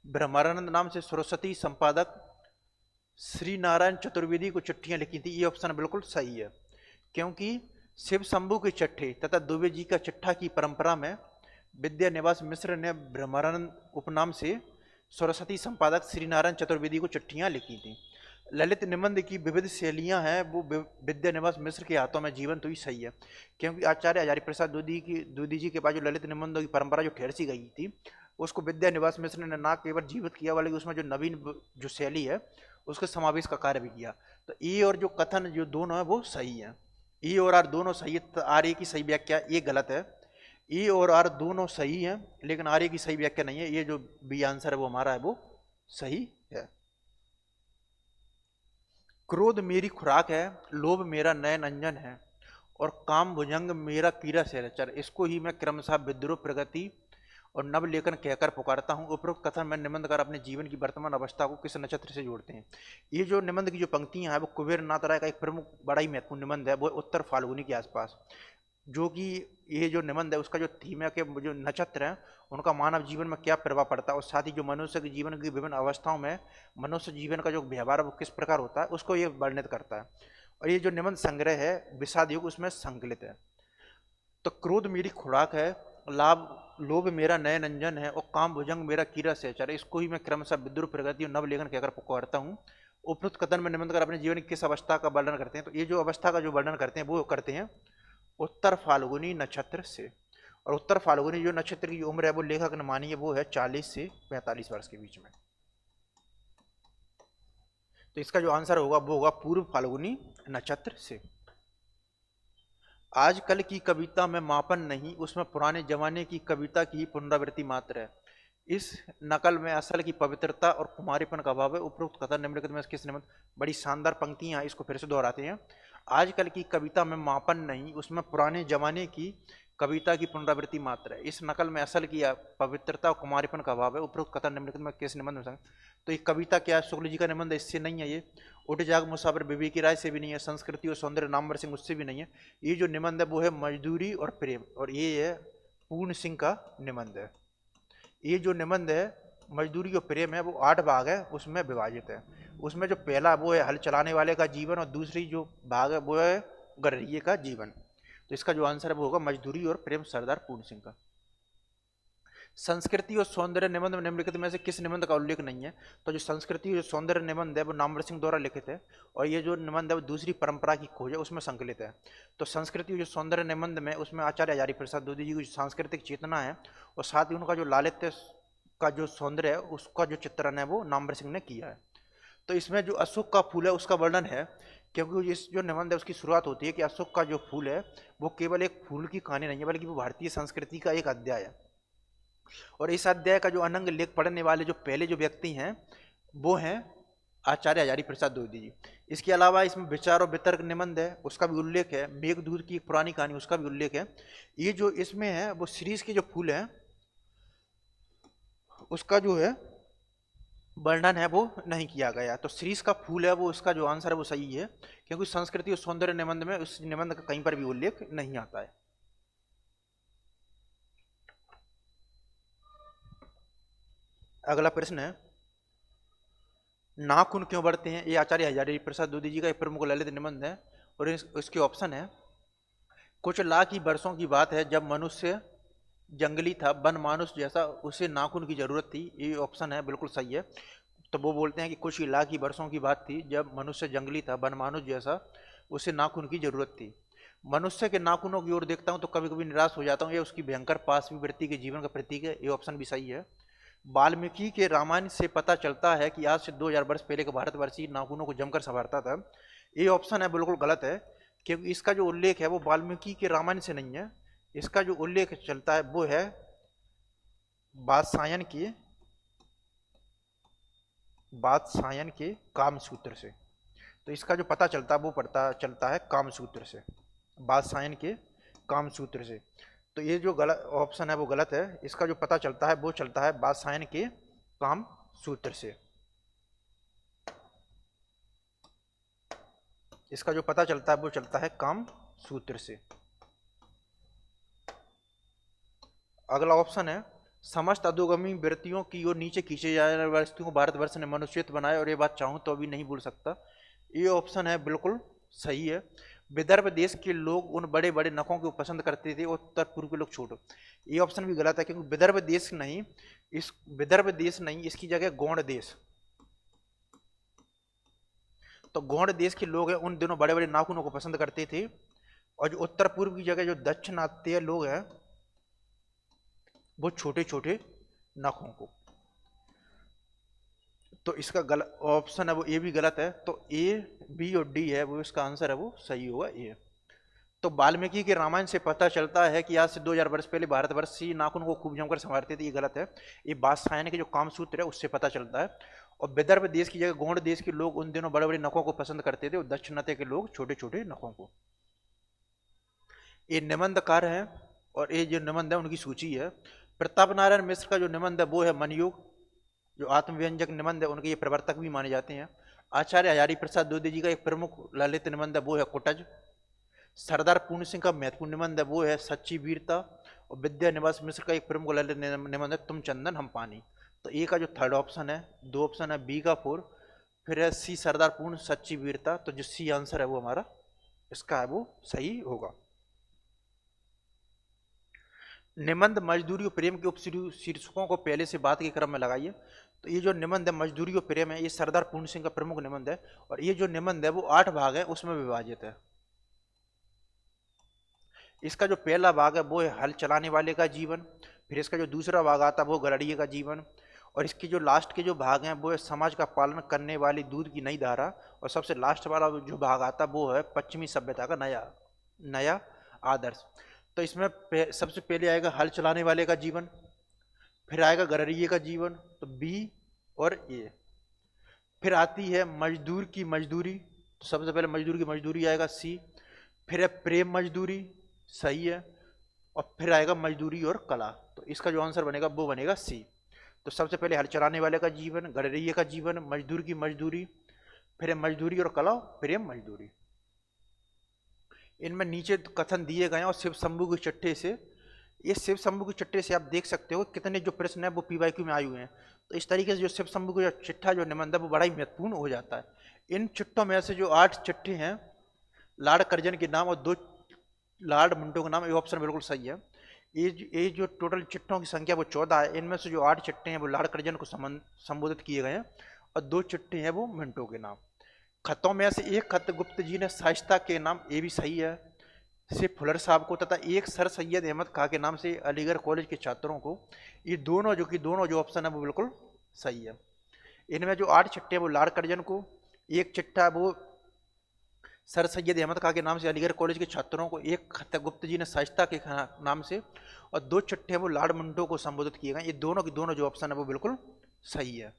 ब्रह्मानंद नाम से सरस्वती संपादक श्री नारायण चतुर्वेदी को चिट्ठियां लिखी थी, ये ऑप्शन बिल्कुल सही है, क्योंकि शिव शंभू के चिट्ठे तथा दुबे जी का चिट्ठा की परंपरा में विद्या निवास मिश्र ने ब्रह्मानंद उपनाम से सरस्वती संपादक श्री नारायण चतुर्वेदी को चिट्ठियां लिखी थी। ललित निबंध की विविध शैलियां हैं वो विद्या निवास मिश्र के हाथों में जीवंत हुई, सही है, क्योंकि आचार्य हजारी प्रसाद द्विवेदी जी के पास जो ललित निबंधों की परंपरा जो ठहर सी गई थी उसको विद्या निवास मिश्र ने ना केवल जीवित किया बल्कि उसमें जो नवीन जो शैली है उसके समावेश का कार्य भी किया। तो ई और जो कथन जो दोनों है वो सही है, ई और आर दोनों सही है। तो आर ए की सही व्याख्या ये गलत है, ई और आर दोनों सही है लेकिन आर ए की सही व्याख्या नहीं है, ये जो बी आंसर है वो हमारा है वो सही है। क्रोध मेरी खुराक है, लोभ मेरा नयन अंजन है, और काम भुजंग मेरा कीरा सहचर। इसको ही मैं क्रमशः विद्रोह, प्रगति और नवलेखन कहकर पुकारता हूँ। उपरोक्त कथन में निबंधकार अपने जीवन की वर्तमान अवस्था को किस नक्षत्र से जोड़ते हैं? ये जो निबंध की जो पंक्तियां हैं वो कुबेर नाथ राय का एक प्रमुख बड़ा ही महत्वपूर्ण निबंध है। वो उत्तर फाल्गुनी के आसपास, जो कि ये जो निबंध है उसका जो थीम है कि जो नक्षत्र हैं उनका मानव जीवन में क्या प्रभाव पड़ता है, और साथ ही जो मनुष्य के जीवन की विभिन्न अवस्थाओं में मनुष्य जीवन का जो व्यवहार है वो किस प्रकार होता है उसको ये वर्णित करता है। और ये जो निबंध संग्रह है विषाद युग उसमें संकलित है। तो क्रोध मेरी खुराक है, लोभ मेरा नयन अंजन है, और काम भुजंग मेरा कीरा सहचर। इसको ही मैं क्रमशः विद्रोह, प्रगति और नवलेखन कहकर पुकारता हूँ। उपयुक्त कथन में निबंधकार अपने जीवन की किस अवस्था का वर्णन करते हैं? तो ये जो अवस्था का जो वर्णन करते हैं वो करते हैं उत्तर फाल्गुनी नक्षत्र से। और उत्तर फाल्गुनी जो नक्षत्र की उम्र है वो लेखक ने मानी है वो है 40 से 45 वर्ष के बीच में। तो इसका जो आंसर होगा वो होगा पूर्व फाल्गुनी नक्षत्र से। आजकल की कविता में मापन नहीं, उसमें पुराने जमाने की कविता की पुनरावृत्ति मात्र है। इस नकल में असल की पवित्रता और कुमारीपन का अभाव है। उपरोक्त कथन निम्नलिखित में किस निबंध? बड़ी शानदार पंक्तियां, इसको फिर से दोहराते हैं। आजकल की कविता में मापन नहीं, उसमें पुराने जमाने की कविता की पुनरावृत्ति मात्र है। इस नकल में असल की पवित्रता और कुमारीपन का अभाव है। उपरोक्त कथन निम्नलिखित में किस निबंध में? तो ये कविता क्या है? शुक्ल जी का निबंध, इससे नहीं है। ये उठ जाग मुसाफिर बीबी की राय से भी नहीं है। संस्कृति और सौंदर्य नामवर सिंह उससे भी नहीं है। ये जो निबंध है वो है मजदूरी और प्रेम, और ये है पूर्ण सिंह का निबंध है। ये जो निबंध है मजदूरी और प्रेम है वो 8 भाग है उसमें विभाजित है। उसमें जो पहला वो है हल चलाने वाले का जीवन, और दूसरी जो भाग है वो है गर्रिये का जीवन। तो इसका जो आंसर है वो होगा मजदूरी और प्रेम, सरदार पूर्ण सिंह का। संस्कृति और सौंदर्य निबंध में निम्नलिखित में से किस निबंध का उल्लेख नहीं है? तो जो संस्कृति और सौंदर्य निबंध है वो नामवर सिंह द्वारा लिखित है, और ये जो निबंध है वो दूसरी परंपरा की खोज है उसमें संकलित है। तो संस्कृति जो सौंदर्य निबंध में उसमें आचार्य हजारी प्रसाद द्विवेदी जी की सांस्कृतिक चेतना है, और साथ ही उनका जो लालित्य का जो सौंदर्य है उसका जो चित्रण है वो नामवर सिंह ने किया है। तो इसमें जो अशोक का फूल है उसका वर्णन है, क्योंकि इस जो निबंध है उसकी शुरुआत होती है कि अशोक का जो फूल है वो केवल एक फूल की कहानी नहीं है, बल्कि वो भारतीय संस्कृति का एक अध्याय है। और इस अध्याय का जो अनंग लेख पढ़ने वाले जो पहले जो व्यक्ति हैं वो हैं आचार्य हजारी प्रसाद द्विवेदी जी। इसके अलावा इसमें विचार और वितर्क निबंध है उसका भी उल्लेख है। मेघदूत की एक पुरानी कहानी उसका भी उल्लेख है। ये जो इसमें है वो शीरीष के जो फूल है उसका जो है वर्णन है वो नहीं किया गया। तो शीरीष का फूल है वो उसका जो आंसर है वो सही है, क्योंकि संस्कृति और सौंदर्य निबंध में उस निबंध का कहीं पर भी उल्लेख नहीं आता है। अगला प्रश्न है नाखून क्यों बढ़ते हैं? ये आचार्य हजारी प्रसाद द्विवेदी जी का एक प्रमुख ललित निबंध है, और इसके ऑप्शन है कुछ लाख ही वर्षों की बात है जब मनुष्य जंगली था, वन मानुष जैसा, उसे नाखून की जरूरत थी। ये ऑप्शन है बिल्कुल सही है। तो वो बोलते हैं कि कुछ लाख ही वर्षों की बात थी जब मनुष्य जंगली था, वन मानुष जैसा, उसे नाखून की जरूरत थी। मनुष्य के नाखूनों की ओर देखता हूँ तो कभी कभी निराश हो जाता हूँ, ये उसकी भयंकर पाशवी वृत्ति के जीवन का प्रतीक है। ये ऑप्शन भी सही है। वाल्मीकि के रामायण से पता चलता है कि आज से 2000 वर्ष पहले का भारतवर्षी नाखूनों को जमकर संवारता था। ये ऑप्शन है बिल्कुल गलत है, क्योंकि इसका जो उल्लेख है वो वाल्मीकि के रामायण से नहीं है। इसका जो उल्लेख चलता है वो है वात्सायन के कामसूत्र से। तो इसका जो पता चलता है वो पता चलता है कामसूत्र से, वात्सायन के कामसूत्र से। तो ये जो गलत ऑप्शन है वो गलत है। इसका जो पता चलता है वो चलता है वात्सायन के कामसूत्र से। इसका जो पता चलता है वो चलता है कामसूत्र से। अगला ऑप्शन है समस्त अधोगामी वृत्तियों की ओर नीचे खींचे जाने वाली वस्तुओं को भारतवर्ष ने मनुष्यत्व बनाया, और ये बात चाहूं तो अभी नहीं भूल सकता। ये ऑप्शन है बिल्कुल सही है। विदर्भ देश के लोग उन बड़े बड़े नखों को पसंद करते थे और उत्तर पूर्व के लोग छोटे। ये ऑप्शन भी गलत है, क्योंकि विदर्भ देश नहीं, इसकी जगह गौड़ देश। तो गौड़ देश के लोग हैं उन दिनों बड़े बड़े नाखूनों को पसंद करते थे, और जो उत्तर पूर्व की जगह जो दक्षिणात्य लोग हैं वो छोटे छोटे नखों को। तो इसका गलत ऑप्शन है वो ए भी गलत है। तो ए, बी और डी है वो इसका आंसर है वो सही होगा ए। तो वाल्मीकि के रामायण से पता चलता है कि आज से 2000 वर्ष पहले भारतवर्षी नाखून को खूब जमकर संवारते थे, ये गलत है। ये वात्सायन के जो कामसूत्र है उससे पता चलता है। और विदर्भ देश की जगह गौड़ देश के लोग उन दिनों बड़े बड़े नखों को पसंद करते थे और दक्षिणात्य के लोग छोटे छोटे नखों को। ये निबंधकार हैं और ये जो निबंध है उनकी सूची है। प्रताप नारायण मिश्र का जो निबंध है वो है मनयोग, जो आत्मव्यंजक निबंध है उनके ये प्रवर्तक भी माने जाते हैं। आचार्य हजारी प्रसाद द्विवेदी जी का एक प्रमुख ललित निबंध है वो है कुटज। सरदार पूर्ण सिंह का महत्वपूर्ण निबंध है वो है सच्ची वीरता। और विद्या निवास मिश्र का एक प्रमुख ललित निबंध है तुम चंदन हम पानी। तो ए का जो थर्ड ऑप्शन है, दो ऑप्शन है, बी का 4, फिर है सी सरदार पूर्ण सच्ची वीरता। तो जो सी आंसर है वो हमारा इसका है वो सही होगा। निबंध मजदूरी और प्रेम के उप शीर्षकों को पहले से बात के क्रम में लगाइए। तो ये जो निबंध है मजदूरी और प्रेम है ये सरदार पूर्ण सिंह का प्रमुख निबंध है और ये जो निबंध है वो 8 भाग है उसमें विभाजित है। इसका जो पहला भाग है वो है हल चलाने वाले का जीवन, फिर इसका जो दूसरा भाग आता है वो गड़रिये का जीवन, और इसकी जो लास्ट के जो भाग हैं वो है समाज का पालन करने वाली दूध की नई धारा, और सबसे लास्ट वाला जो भाग आता है वो है पश्चिमी सभ्यता का नया नया आदर्श। तो इसमें सबसे पहले आएगा हल चलाने वाले का जीवन, फिर आएगा गड़रिये का जीवन तो बी और ए, फिर आती है मजदूर की मजदूरी, तो सबसे पहले मजदूर की मजदूरी आएगा सी, फिर है प्रेम मजदूरी सही है, और फिर आएगा मजदूरी और कला। तो इसका जो आंसर बनेगा वो बनेगा सी। तो सबसे पहले हल चलाने वाले का जीवन, गड़रिये का जीवन, मजदूर की मजदूरी, फिर मजदूरी और कला, प्रेम मजदूरी। इनमें नीचे कथन दिए गए हैं और शिव शंभू के चट्टे से, ये शिव शंभू के चट्टे से आप देख सकते हो कितने जो प्रश्न है वो पीवाईक्यू में आए हुए हैं। तो इस तरीके से जो शिव शंभू का चिट्ठा जो निबंध है वो बड़ा ही महत्वपूर्ण हो जाता है। इन चिट्ठों में से जो 8 चिट्ठे हैं लॉर्ड कर्जन के नाम और 2 लॉर्ड मिंटो का नाम, ये ऑप्शन बिल्कुल सही है। ये जो टोटल चिट्ठों की संख्या वो 14 है। इनमें से जो 8 चिट्ठे हैं वो लॉर्ड कर्जन को संबोधित किए गए हैं और 2 चिट्ठे हैं वो मिंटो के नाम। खतों में से एक खत गुप्त जी ने शाइस्ता के नाम, ये भी सही है, से फुलर साहब को, तथा एक सर सैयद अहमद खां के नाम से अलीगढ़ कॉलेज के छात्रों को। ये दोनों जो ऑप्शन है वो बिल्कुल सही है। इनमें जो 8 चिट्ठे हैं वो लॉर्ड कर्जन को, एक चिट्ठा वो सर सैयद अहमद खां के नाम से अलीगढ़ कॉलेज के छात्रों को, एक खत गुप्त जी ने शाइस्ता के नाम से, और 2 चिट्ठे वो लॉर्ड मिंटो को संबोधित किए गए। ये दोनों की दोनों जो ऑप्शन है वो बिल्कुल सही है।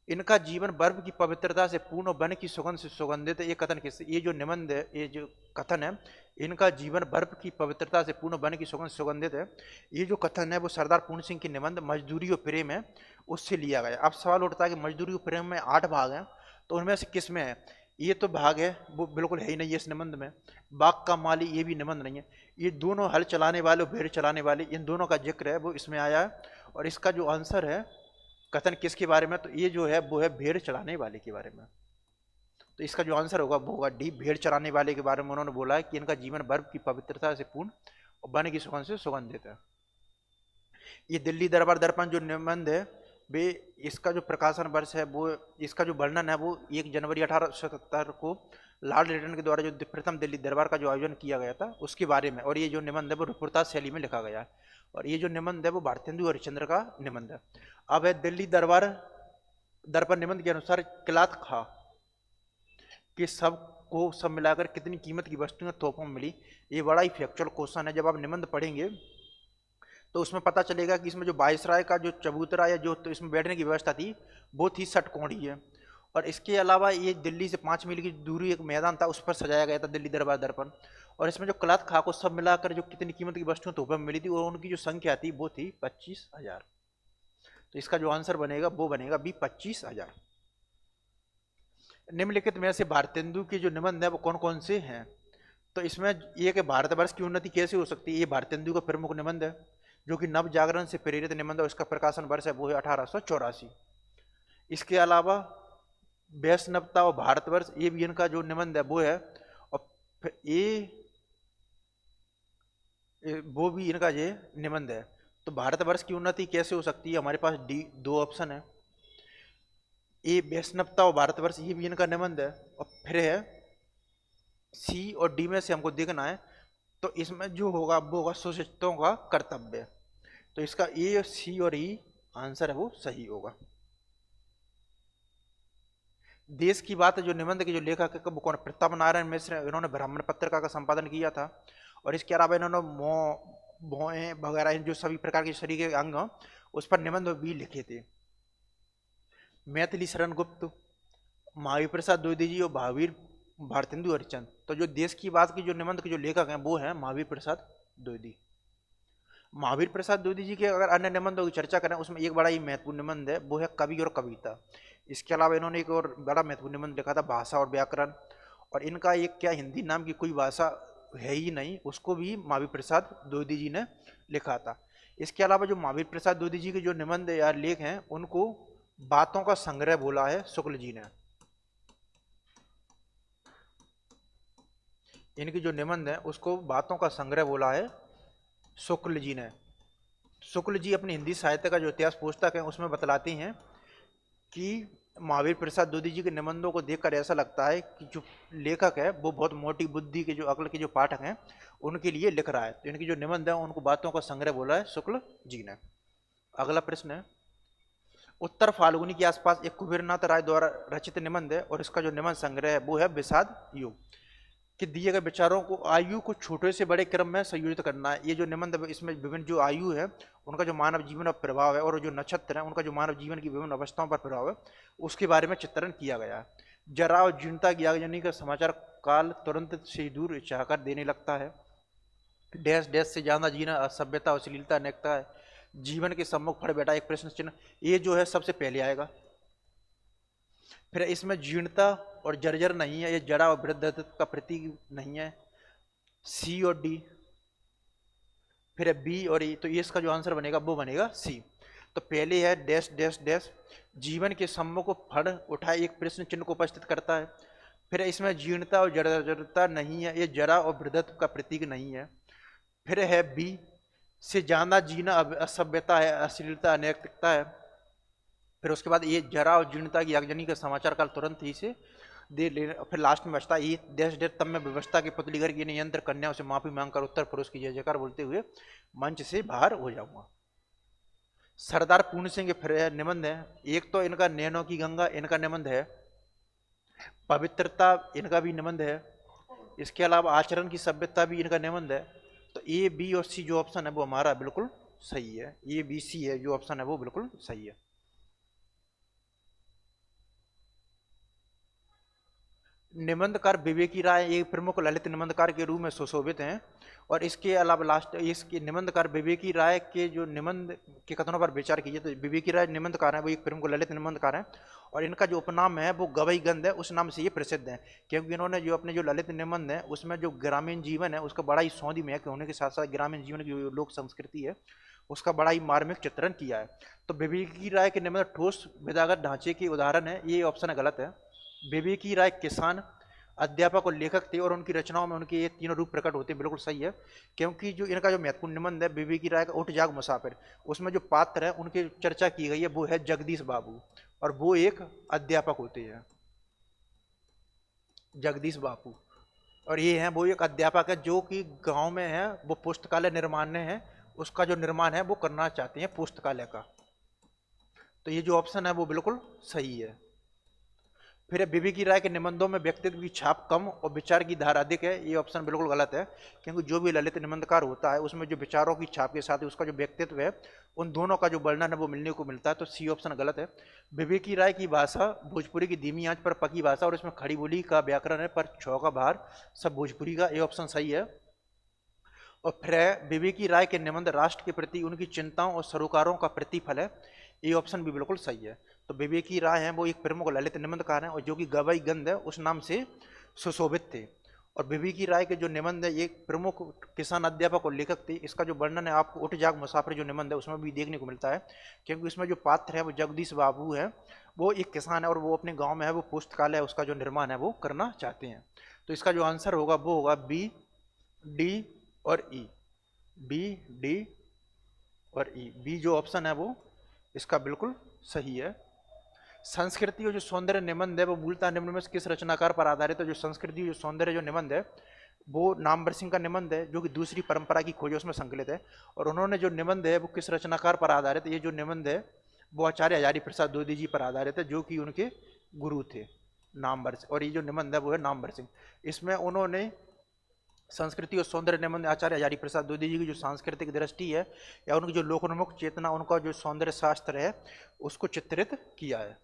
इनका जीवन बर्फ की पवित्रता से पूर्ण और वन की सुगंध से सुगंधित है। ये कथन किससे, ये जो निबंध है, ये जो कथन है, इनका जीवन बर्फ की पवित्रता से पूर्ण वन की सुगंध से सुगंधित है, ये जो कथन है वो सरदार पूर्ण सिंह के निबंध मजदूरी और प्रेम है उससे लिया गया। अब सवाल उठता है कि मजदूरी और प्रेम में 8 भाग हैं तो उनमें से किस में है। ये तो भाग है वो बिल्कुल है ही नहीं है इस निबंध में। बाग का माली ये भी निबंध नहीं है। ये दोनों हल चलाने वाले और भेड़ चलाने वाले, इन दोनों का जिक्र है वो इसमें आया है। और इसका जो आंसर है कथन किसके बारे में, तो ये जो है वो है भेड़ चलाने वाले के बारे में। तो इसका जो आंसर होगा वो होगा डी, भेड़ चलाने वाले के बारे में उन्होंने बोला है कि इनका जीवन बर्फ की पवित्रता से पूर्ण और वन की सुगंध से सुगंधित है। ये दिल्ली दरबार दर्पण जो निबंध है वे, इसका जो प्रकाशन वर्ष है वो, इसका जो वर्णन है वो 1 जनवरी 1877 को लॉर्ड लिटन के द्वारा जो प्रथम दिल्ली दरबार का जो आयोजन किया गया था उसके बारे में। और ये जो निबंध है वो रिपोर्टाज शैली में लिखा गया है। और ये जो निबंध है वो भारतेंदु हरिश्चंद्र का निबंध है। अब है दिल्ली दरबार दर्पण निबंध के अनुसार किलात खां कि सब मिलाकर कितनी कीमत की वस्तुएं तोहफों में मिली। ये बड़ा ही फैक्चुअल क्वेश्चन है। जब आप निबंध पढ़ेंगे तो उसमें पता चलेगा कि इसमें जो वायसराय का जो चबूतरा या जो तो इसमें बैठने की व्यवस्था थी वो थी षटकोणी है। और इसके अलावा ये दिल्ली से 5 मील की दूरी एक मैदान था उस पर सजाया गया था दिल्ली दरबार दर्पण। और इसमें जो किलात खां को सब मिलाकर जो कितनी कीमत की वस्तुएं तोहफे में मिली थी और उनकी जो संख्या थी वो थी 25,000। तो इसका जो आंसर बनेगा वो बनेगा बी, 25,000। निम्नलिखित में से भारतेंदु के जो निबंध है वो कौन कौन से हैं। तो इसमें ये कि भारतवर्ष की उन्नति कैसे हो सकती है, ये भारतेंदु का प्रमुख निबंध है जो कि नव जागरण से प्रेरित निबंध है। उसका प्रकाशन वर्ष है वो है 1884। इसके अलावा वैष्णवता और भारतवर्ष, ये भी इनका जो निबंध है वो है। और ये वो भी इनका ये निबंध है। तो भारतवर्ष की उन्नति कैसे हो सकती है, हमारे पास डी 2 ऑप्शन है, ए वैष्णवता और भारतवर्ष, ये भी इनका निबंध है। और फिर है सी और डी में से हमको देखना है। तो इसमें जो होगा वो होगा सुशिक्षितों का कर्तव्य। तो इसका ए, सी और ई आंसर है वो सही होगा। देश की बात जो निबंध के जो लेखक है वो कौन, प्रताप नारायण मिश्र, इन्होंने ब्राह्मण पत्रिका का संपादन किया था। और इसके अलावा इन्होंने भौएं वगैरह जो सभी प्रकार के शरीर के अंग उस पर निबंध भी लिखे थे। मैथिली शरण गुप्त, महावीर प्रसाद द्विवेदी जी और महावीर भारतेंदु हरिश्चंद्र। तो जो देश की बात की जो निबंध के जो लेखक हैं वो हैं महावीर प्रसाद द्विवेदी। महावीर प्रसाद द्विवेदी जी के अगर अन्य निबंधों की चर्चा करें उसमें एक बड़ा ही महत्वपूर्ण निबंध है, वो है कवि और कविता। इसके अलावा इन्होंने एक और बड़ा महत्वपूर्ण निबंध लिखा था, भाषा और व्याकरण। और इनका एक क्या हिंदी नाम की कोई भाषा है ही नहीं, उसको भी महावीर प्रसाद द्विवेदी जी ने लिखा था। इसके अलावा जो महावीर प्रसाद द्विवेदी जी के जो निबंध या लेख हैं उनको बातों का संग्रह बोला है शुक्ल जी ने। इनकी जो निबंध है उसको बातों का संग्रह बोला है शुक्ल जी ने। शुक्ल जी अपनी हिंदी साहित्य का जो इतिहास पुस्तक है उसमें बतलाते हैं कि महावीर प्रसाद द्विवेदी जी के निबंधों को देखकर ऐसा लगता है कि जो लेखक है वो बहुत मोटी बुद्धि के जो अक्ल के जो पाठक हैं उनके लिए लिख रहा है। तो इनकी जो निबंध है उनको बातों का संग्रह बोला है शुक्ल जी ने। अगला प्रश्न है, उत्तर फाल्गुनी के आसपास एक कुबेरनाथ राय द्वारा रचित निबंध है और इसका जो निबंध संग्रह है वो है विषाद युग। कि दिए गए विचारों को आयु को छोटे से बड़े क्रम में संयोजित करना है। ये जो निबंध है इसमें विभिन्न जो आयु है उनका जो मानव जीवन पर प्रभाव है और जो नक्षत्र है उनका जो मानव जीवन की विभिन्न अवस्थाओं पर प्रभाव है उसके बारे में चित्रण किया गया है। जरा और जीर्णता की आगजनी का समाचार काल तुरंत से दूर चाहकर देने लगता है। डैश डैश से ज्यादा जीना असभ्यता अश्लीलता अनेकता है। जीवन के सम्मुख खड़े बैठा एक प्रश्न चिन्ह, ये जो है सबसे पहले आएगा। फिर इसमें जीर्णता और जर्जर नहीं है, ये जड़ा और वृद्धत्व का प्रतीक नहीं है। सी और डी, फिर बी और ई, तो ये इसका जो आंसर बनेगा वो बनेगा सी। तो पहले है डैश डैश डैश, जीवन के सम्मुख को फड़ उठाए एक प्रश्न चिन्ह को उपस्थित करता है। फिर इसमें जीर्णता और जर्जरता नहीं है, ये जरा और वृद्धत्व का प्रतीक नहीं है। फिर है बी, से ज्यादा जीना असभ्यता है, अश्लीलता अनैतिकता है। फिर उसके बाद ये जरा और जीर्णता की आगजनी का समाचार काल तुरंत ही से दे लेने। फिर लास्ट में बचता ये देश डेढ़, तब में व्यवस्था की पुतली घर की नियंत्र कन्याओं से माफी मांगकर उत्तर पुरुष की जय जयकार बोलते हुए मंच से बाहर हो जाऊंगा। सरदार पूर्ण सिंह फिर निबंध है, एक तो इनका नैनों की गंगा इनका निबंध है, पवित्रता इनका भी निबंध है, इसके अलावा आचरण की सभ्यता भी इनका निबंध है। तो ए बी और सी जो ऑप्शन है वो हमारा बिल्कुल सही है, ए बी सी है जो ऑप्शन है वो बिल्कुल सही है। निबंधकार विवेकी राय एक प्रमुख ललित निबंधकार के रूप में सुशोभित हैं। और इसके अलावा लास्ट इसके निबंधकार विवेकी राय के जो निबंध के कथनों पर विचार कीजिए तो विवेकी राय निबंधकार हैं वो एक प्रमुख ललित निबंधकार हैं और इनका जो उपनाम है वो गवई गंध है, उस नाम से ये प्रसिद्ध है क्योंकि इन्होंने जो अपने जो ललित निबंध है उसमें जो ग्रामीण जीवन है उसका बड़ा ही सौंधी महक होने के साथ साथ ग्रामीण जीवन की जो लोक संस्कृति है उसका बड़ा ही मार्मिक चित्रण किया है। तो विवेकी राय के निबंध ठोस विधागत ढांचे के उदाहरण है, ये ऑप्शन गलत है। विवेकी राय किसान, अध्यापक और लेखक थे और उनकी रचनाओं में उनके ये तीनों रूप प्रकट होते हैं, बिल्कुल सही है। क्योंकि जो इनका जो महत्वपूर्ण निबंध है विवेकी राय का उठ जाग मुसाफिर, उसमें जो पात्र है उनकी चर्चा की गई है वो है जगदीश बाबू और वो एक अध्यापक होते हैं, जगदीश बाबू। और ये है वो एक अध्यापक है जो कि गांव में है, वो पुस्तकालय निर्माण में है, उसका जो निर्माण है वो करना चाहते हैं पुस्तकालय का। तो ये जो ऑप्शन है वो बिल्कुल सही है। फिर विवेकी राय के निबंधों में व्यक्तित्व की छाप कम और विचार की धारा अधिक है, ये ऑप्शन बिल्कुल गलत है क्योंकि जो भी ललित निबंधकार होता है उसमें जो विचारों की छाप के साथ ही उसका जो व्यक्तित्व है उन दोनों का जो वर्णन है वो मिलने को मिलता है, तो सी ऑप्शन गलत है। विवेकी राय की भाषा भोजपुरी की धीमी आंच पर पकी भाषा और इसमें खड़ी बोली का व्याकरण है पर छौ का भार सब भोजपुरी का, ये ऑप्शन सही है। और फिर विवेकी राय के निबंध राष्ट्र के प्रति उनकी चिंताओं और सरोकारों का प्रतिफल है, ये ऑप्शन भी बिल्कुल सही है। तो विवेकी राय हैं वो एक प्रमुख ललित निबंधकार हैं और जो कि गवई गंध है उस नाम से सुशोभित थे। और विवेकी राय के जो निबंध है ये प्रमुख किसान अध्यापक और लेखक थे। इसका जो वर्णन है आपको उठ जाग मुसाफिर जो निबंध है उसमें भी देखने को मिलता है क्योंकि इसमें जो पात्र है वो जगदीश बाबू है, वो एक किसान है और वो अपने गाँव में है, वो पुस्तकालय उसका जो निर्माण है वो करना चाहते हैं। तो इसका जो आंसर होगा वो होगा बी, डी और ई, बी, डी और ई। बी जो ऑप्शन है वो इसका बिल्कुल सही है। संस्कृति और जो सौंदर्य निबंध है वो मूलतः निम्न में किस रचनाकार पर आधारित है? जो संस्कृति जो सौंदर्य जो निबंध है वो नामवर सिंह का निबंध है जो कि दूसरी परंपरा की खोज उसमें संकलित है। और उन्होंने जो निबंध है वो किस रचनाकार पर आधारित है? ये जो निबंध है वो आचार्य हजारी प्रसाद द्विवेदी जी पर आधारित है जो कि उनके गुरु थे नामवर सिंह, और ये जो निबंध है वो है नामवर सिंह। इसमें उन्होंने संस्कृति और सौंदर्य निबंध आचार्य हजारी प्रसाद द्विवेदी जी की जो सांस्कृतिक दृष्टि है या उनकी जो लोकोन्मुख चेतना, उनका जो सौंदर्य शास्त्र है उसको चित्रित किया है।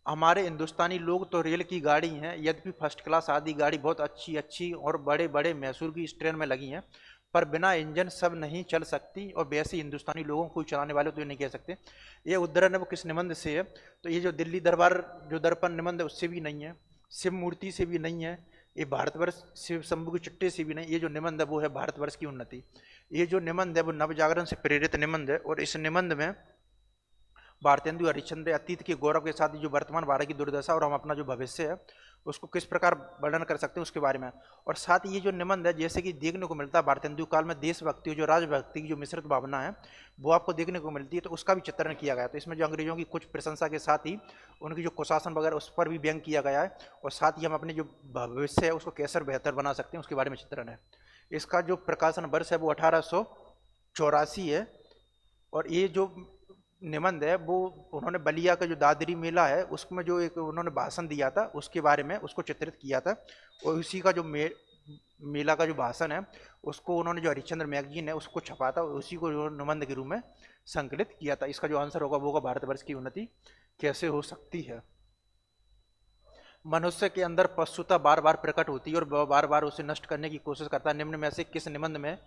हमारे हिंदुस्तानी लोग तो रेल की गाड़ी हैं, यद्यपि फर्स्ट क्लास आदि गाड़ी बहुत अच्छी अच्छी और बड़े बड़े मैसूर की इस ट्रेन में लगी हैं, पर बिना इंजन सब नहीं चल सकती। और वैसे हिंदुस्तानी लोगों को चलाने वाले तो ये नहीं कह सकते। ये उद्धरण है वो किस निबंध से है? तो ये जो दिल्ली दरबार जो दर्पण निबंध है उससे भी नहीं है, शिव मूर्ति से भी नहीं है, ये भारतवर्ष शिव शंभू की चिट्टे से भी नहीं। ये जो निबंध है वो है भारतवर्ष की उन्नति। ये जो निबंध है वो नवजागरण से प्रेरित निबंध है, और इस निबंध में भारतेंदु हरिश्चंद्र अतीत के गौरव के साथ जो वर्तमान भारत की दुर्दशा और हम अपना जो भविष्य है उसको किस प्रकार वर्णन कर सकते हैं उसके बारे में। और साथ ही ये जो निबंध है जैसे कि देखने को मिलता है भारतेंदु काल में देशभक्ति जो राजभक्ति की जो मिश्रित भावना है वो आपको देखने को मिलती है, तो उसका भी चित्रण किया गया। तो इसमें जो अंग्रेजों की कुछ प्रशंसा के साथ ही उनकी जो कुशासन वगैरह उस पर भी व्यंग किया गया है, और साथ ही हम अपने जो भविष्य है उसको कैसे बेहतर बना सकते हैं उसके बारे में चित्रण है। इसका जो प्रकाशन वर्ष है वो 1884 है। और ये जो निबंध है वो उन्होंने बलिया का जो दादरी मेला है उसमें जो एक उन्होंने भाषण दिया था उसके बारे में उसको चित्रित किया था, और उसी का जो मेला का जो भाषण है उसको उन्होंने जो हरिश्चंद्र मैगजीन है उसको छपा था, उसी को जो निबंध के रूप में संकलित किया था। इसका जो आंसर होगा वो होगा भारतवर्ष की उन्नति कैसे हो सकती है। मनुष्य के अंदर पशुता बार बार प्रकट होती है और बार बार उसे नष्ट करने की कोशिश करता है, निम्न में से किस निबंध में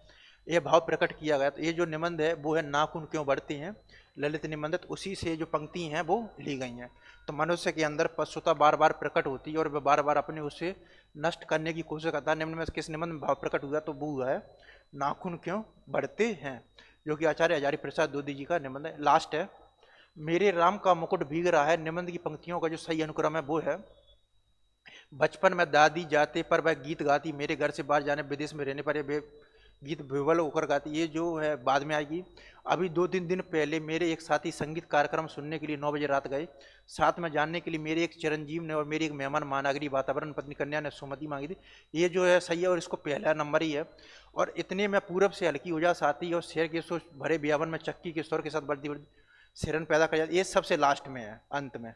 यह भाव प्रकट किया गया? तो ये जो निबंध है वो है नाखून क्यों बढ़ते हैं, ललित निबंध, उसी से जो पंक्ति हैं वो ली गई हैं। तो मनुष्य के अंदर पशुता बार बार प्रकट होती है और वह बार बार अपने उसे नष्ट करने की कोशिश करता है, निम्न में से किस निबंध में भाव प्रकट हुआ? तो वो है नाखून क्यों बढ़ते हैं, जो कि आचार्य हजारी प्रसाद द्विवेदी जी का निबंध है। लास्ट है, मेरे राम का मुकुट भीग रहा है, निबंध की पंक्तियों का जो सही अनुक्रम है वो है बचपन में दादी जाते पर वह गीत गाती, मेरे घर से बाहर जाने विदेश में रहने पर यह गीत विवल होकर गाती। ये जो है बाद में आएगी। अभी 2-3 दिन पहले मेरे एक साथी संगीत कार्यक्रम सुनने के लिए 9 बजे रात गए, साथ में जानने के लिए मेरे एक चिरंजीव ने और मेरी एक मेहमान महानगरी वातावरण पत्नी कन्या ने सुमति मांगी थी। ये जो है सही है और इसको पहला नंबर ही है। और इतने में पूरब से हल्की हो जा साथी और शेर के सोच भरे ब्यावन में चक्की के स्वर के साथ बढ़ती बढ़ती सिरन पैदा कर जाती, ये सबसे लास्ट में है अंत में।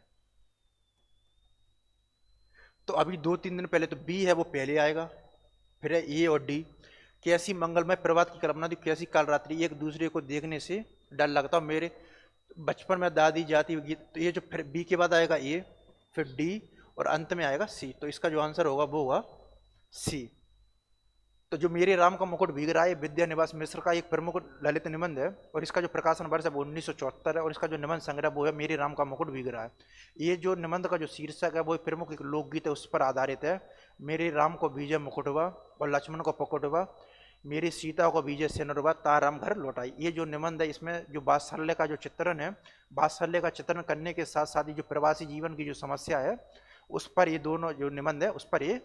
तो अभी 2-3 दिन पहले तो बी है वो पहले आएगा, फिर है ए और डी। कैसी मंगलमय प्रभात की कल्पना थी, कैसी काल रात्रि, एक दूसरे को देखने से डर लगता मेरे बचपन में दादी जाती गीत। तो ये जो फिर बी के बाद आएगा ए, फिर डी और अंत में आएगा सी। तो इसका जो आंसर होगा वो होगा सी। तो जो मेरे राम का मुकुट भीग रहा है विद्या निवास मिश्र का एक प्रमुख ललित निबंध है, और इसका जो प्रकाशन वर्ष है वो 1974 है, और इसका जो निबंध संग्रह वो है मेरे राम का मुकुट भीग रहा है। ये जो निबंध का जो शीर्षक है वो प्रमुख एक लोकगीत है उस पर आधारित है। मेरे राम को भीजे मुकुटवा और लक्ष्मण को पकुटवा, मेरी सीता को भीजे सिनुरवा ताराम घर लौटाई। ये जो निबंध है इसमें जो वात्सल्य का जो चित्रण है, वात्सल्य का चित्रण करने के साथ साथ जो प्रवासी जीवन की जो समस्या है उस पर ये दोनों जो निबंध है उस पर ये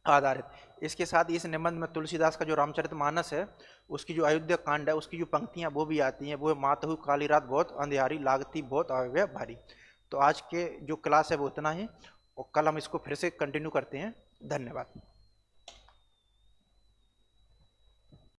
आधारित। इसके साथ इस निबंध में तुलसीदास का जो रामचरितमानस है उसकी जो अयोध्या कांड है उसकी जो पंक्तियां वो भी आती हैं, वो है मातहु काली रात बहुत अंधियारी लागती बहुत अव्यय भारी। तो आज के जो क्लास है वो इतना ही, और कल हम इसको फिर से कंटिन्यू करते हैं। धन्यवाद।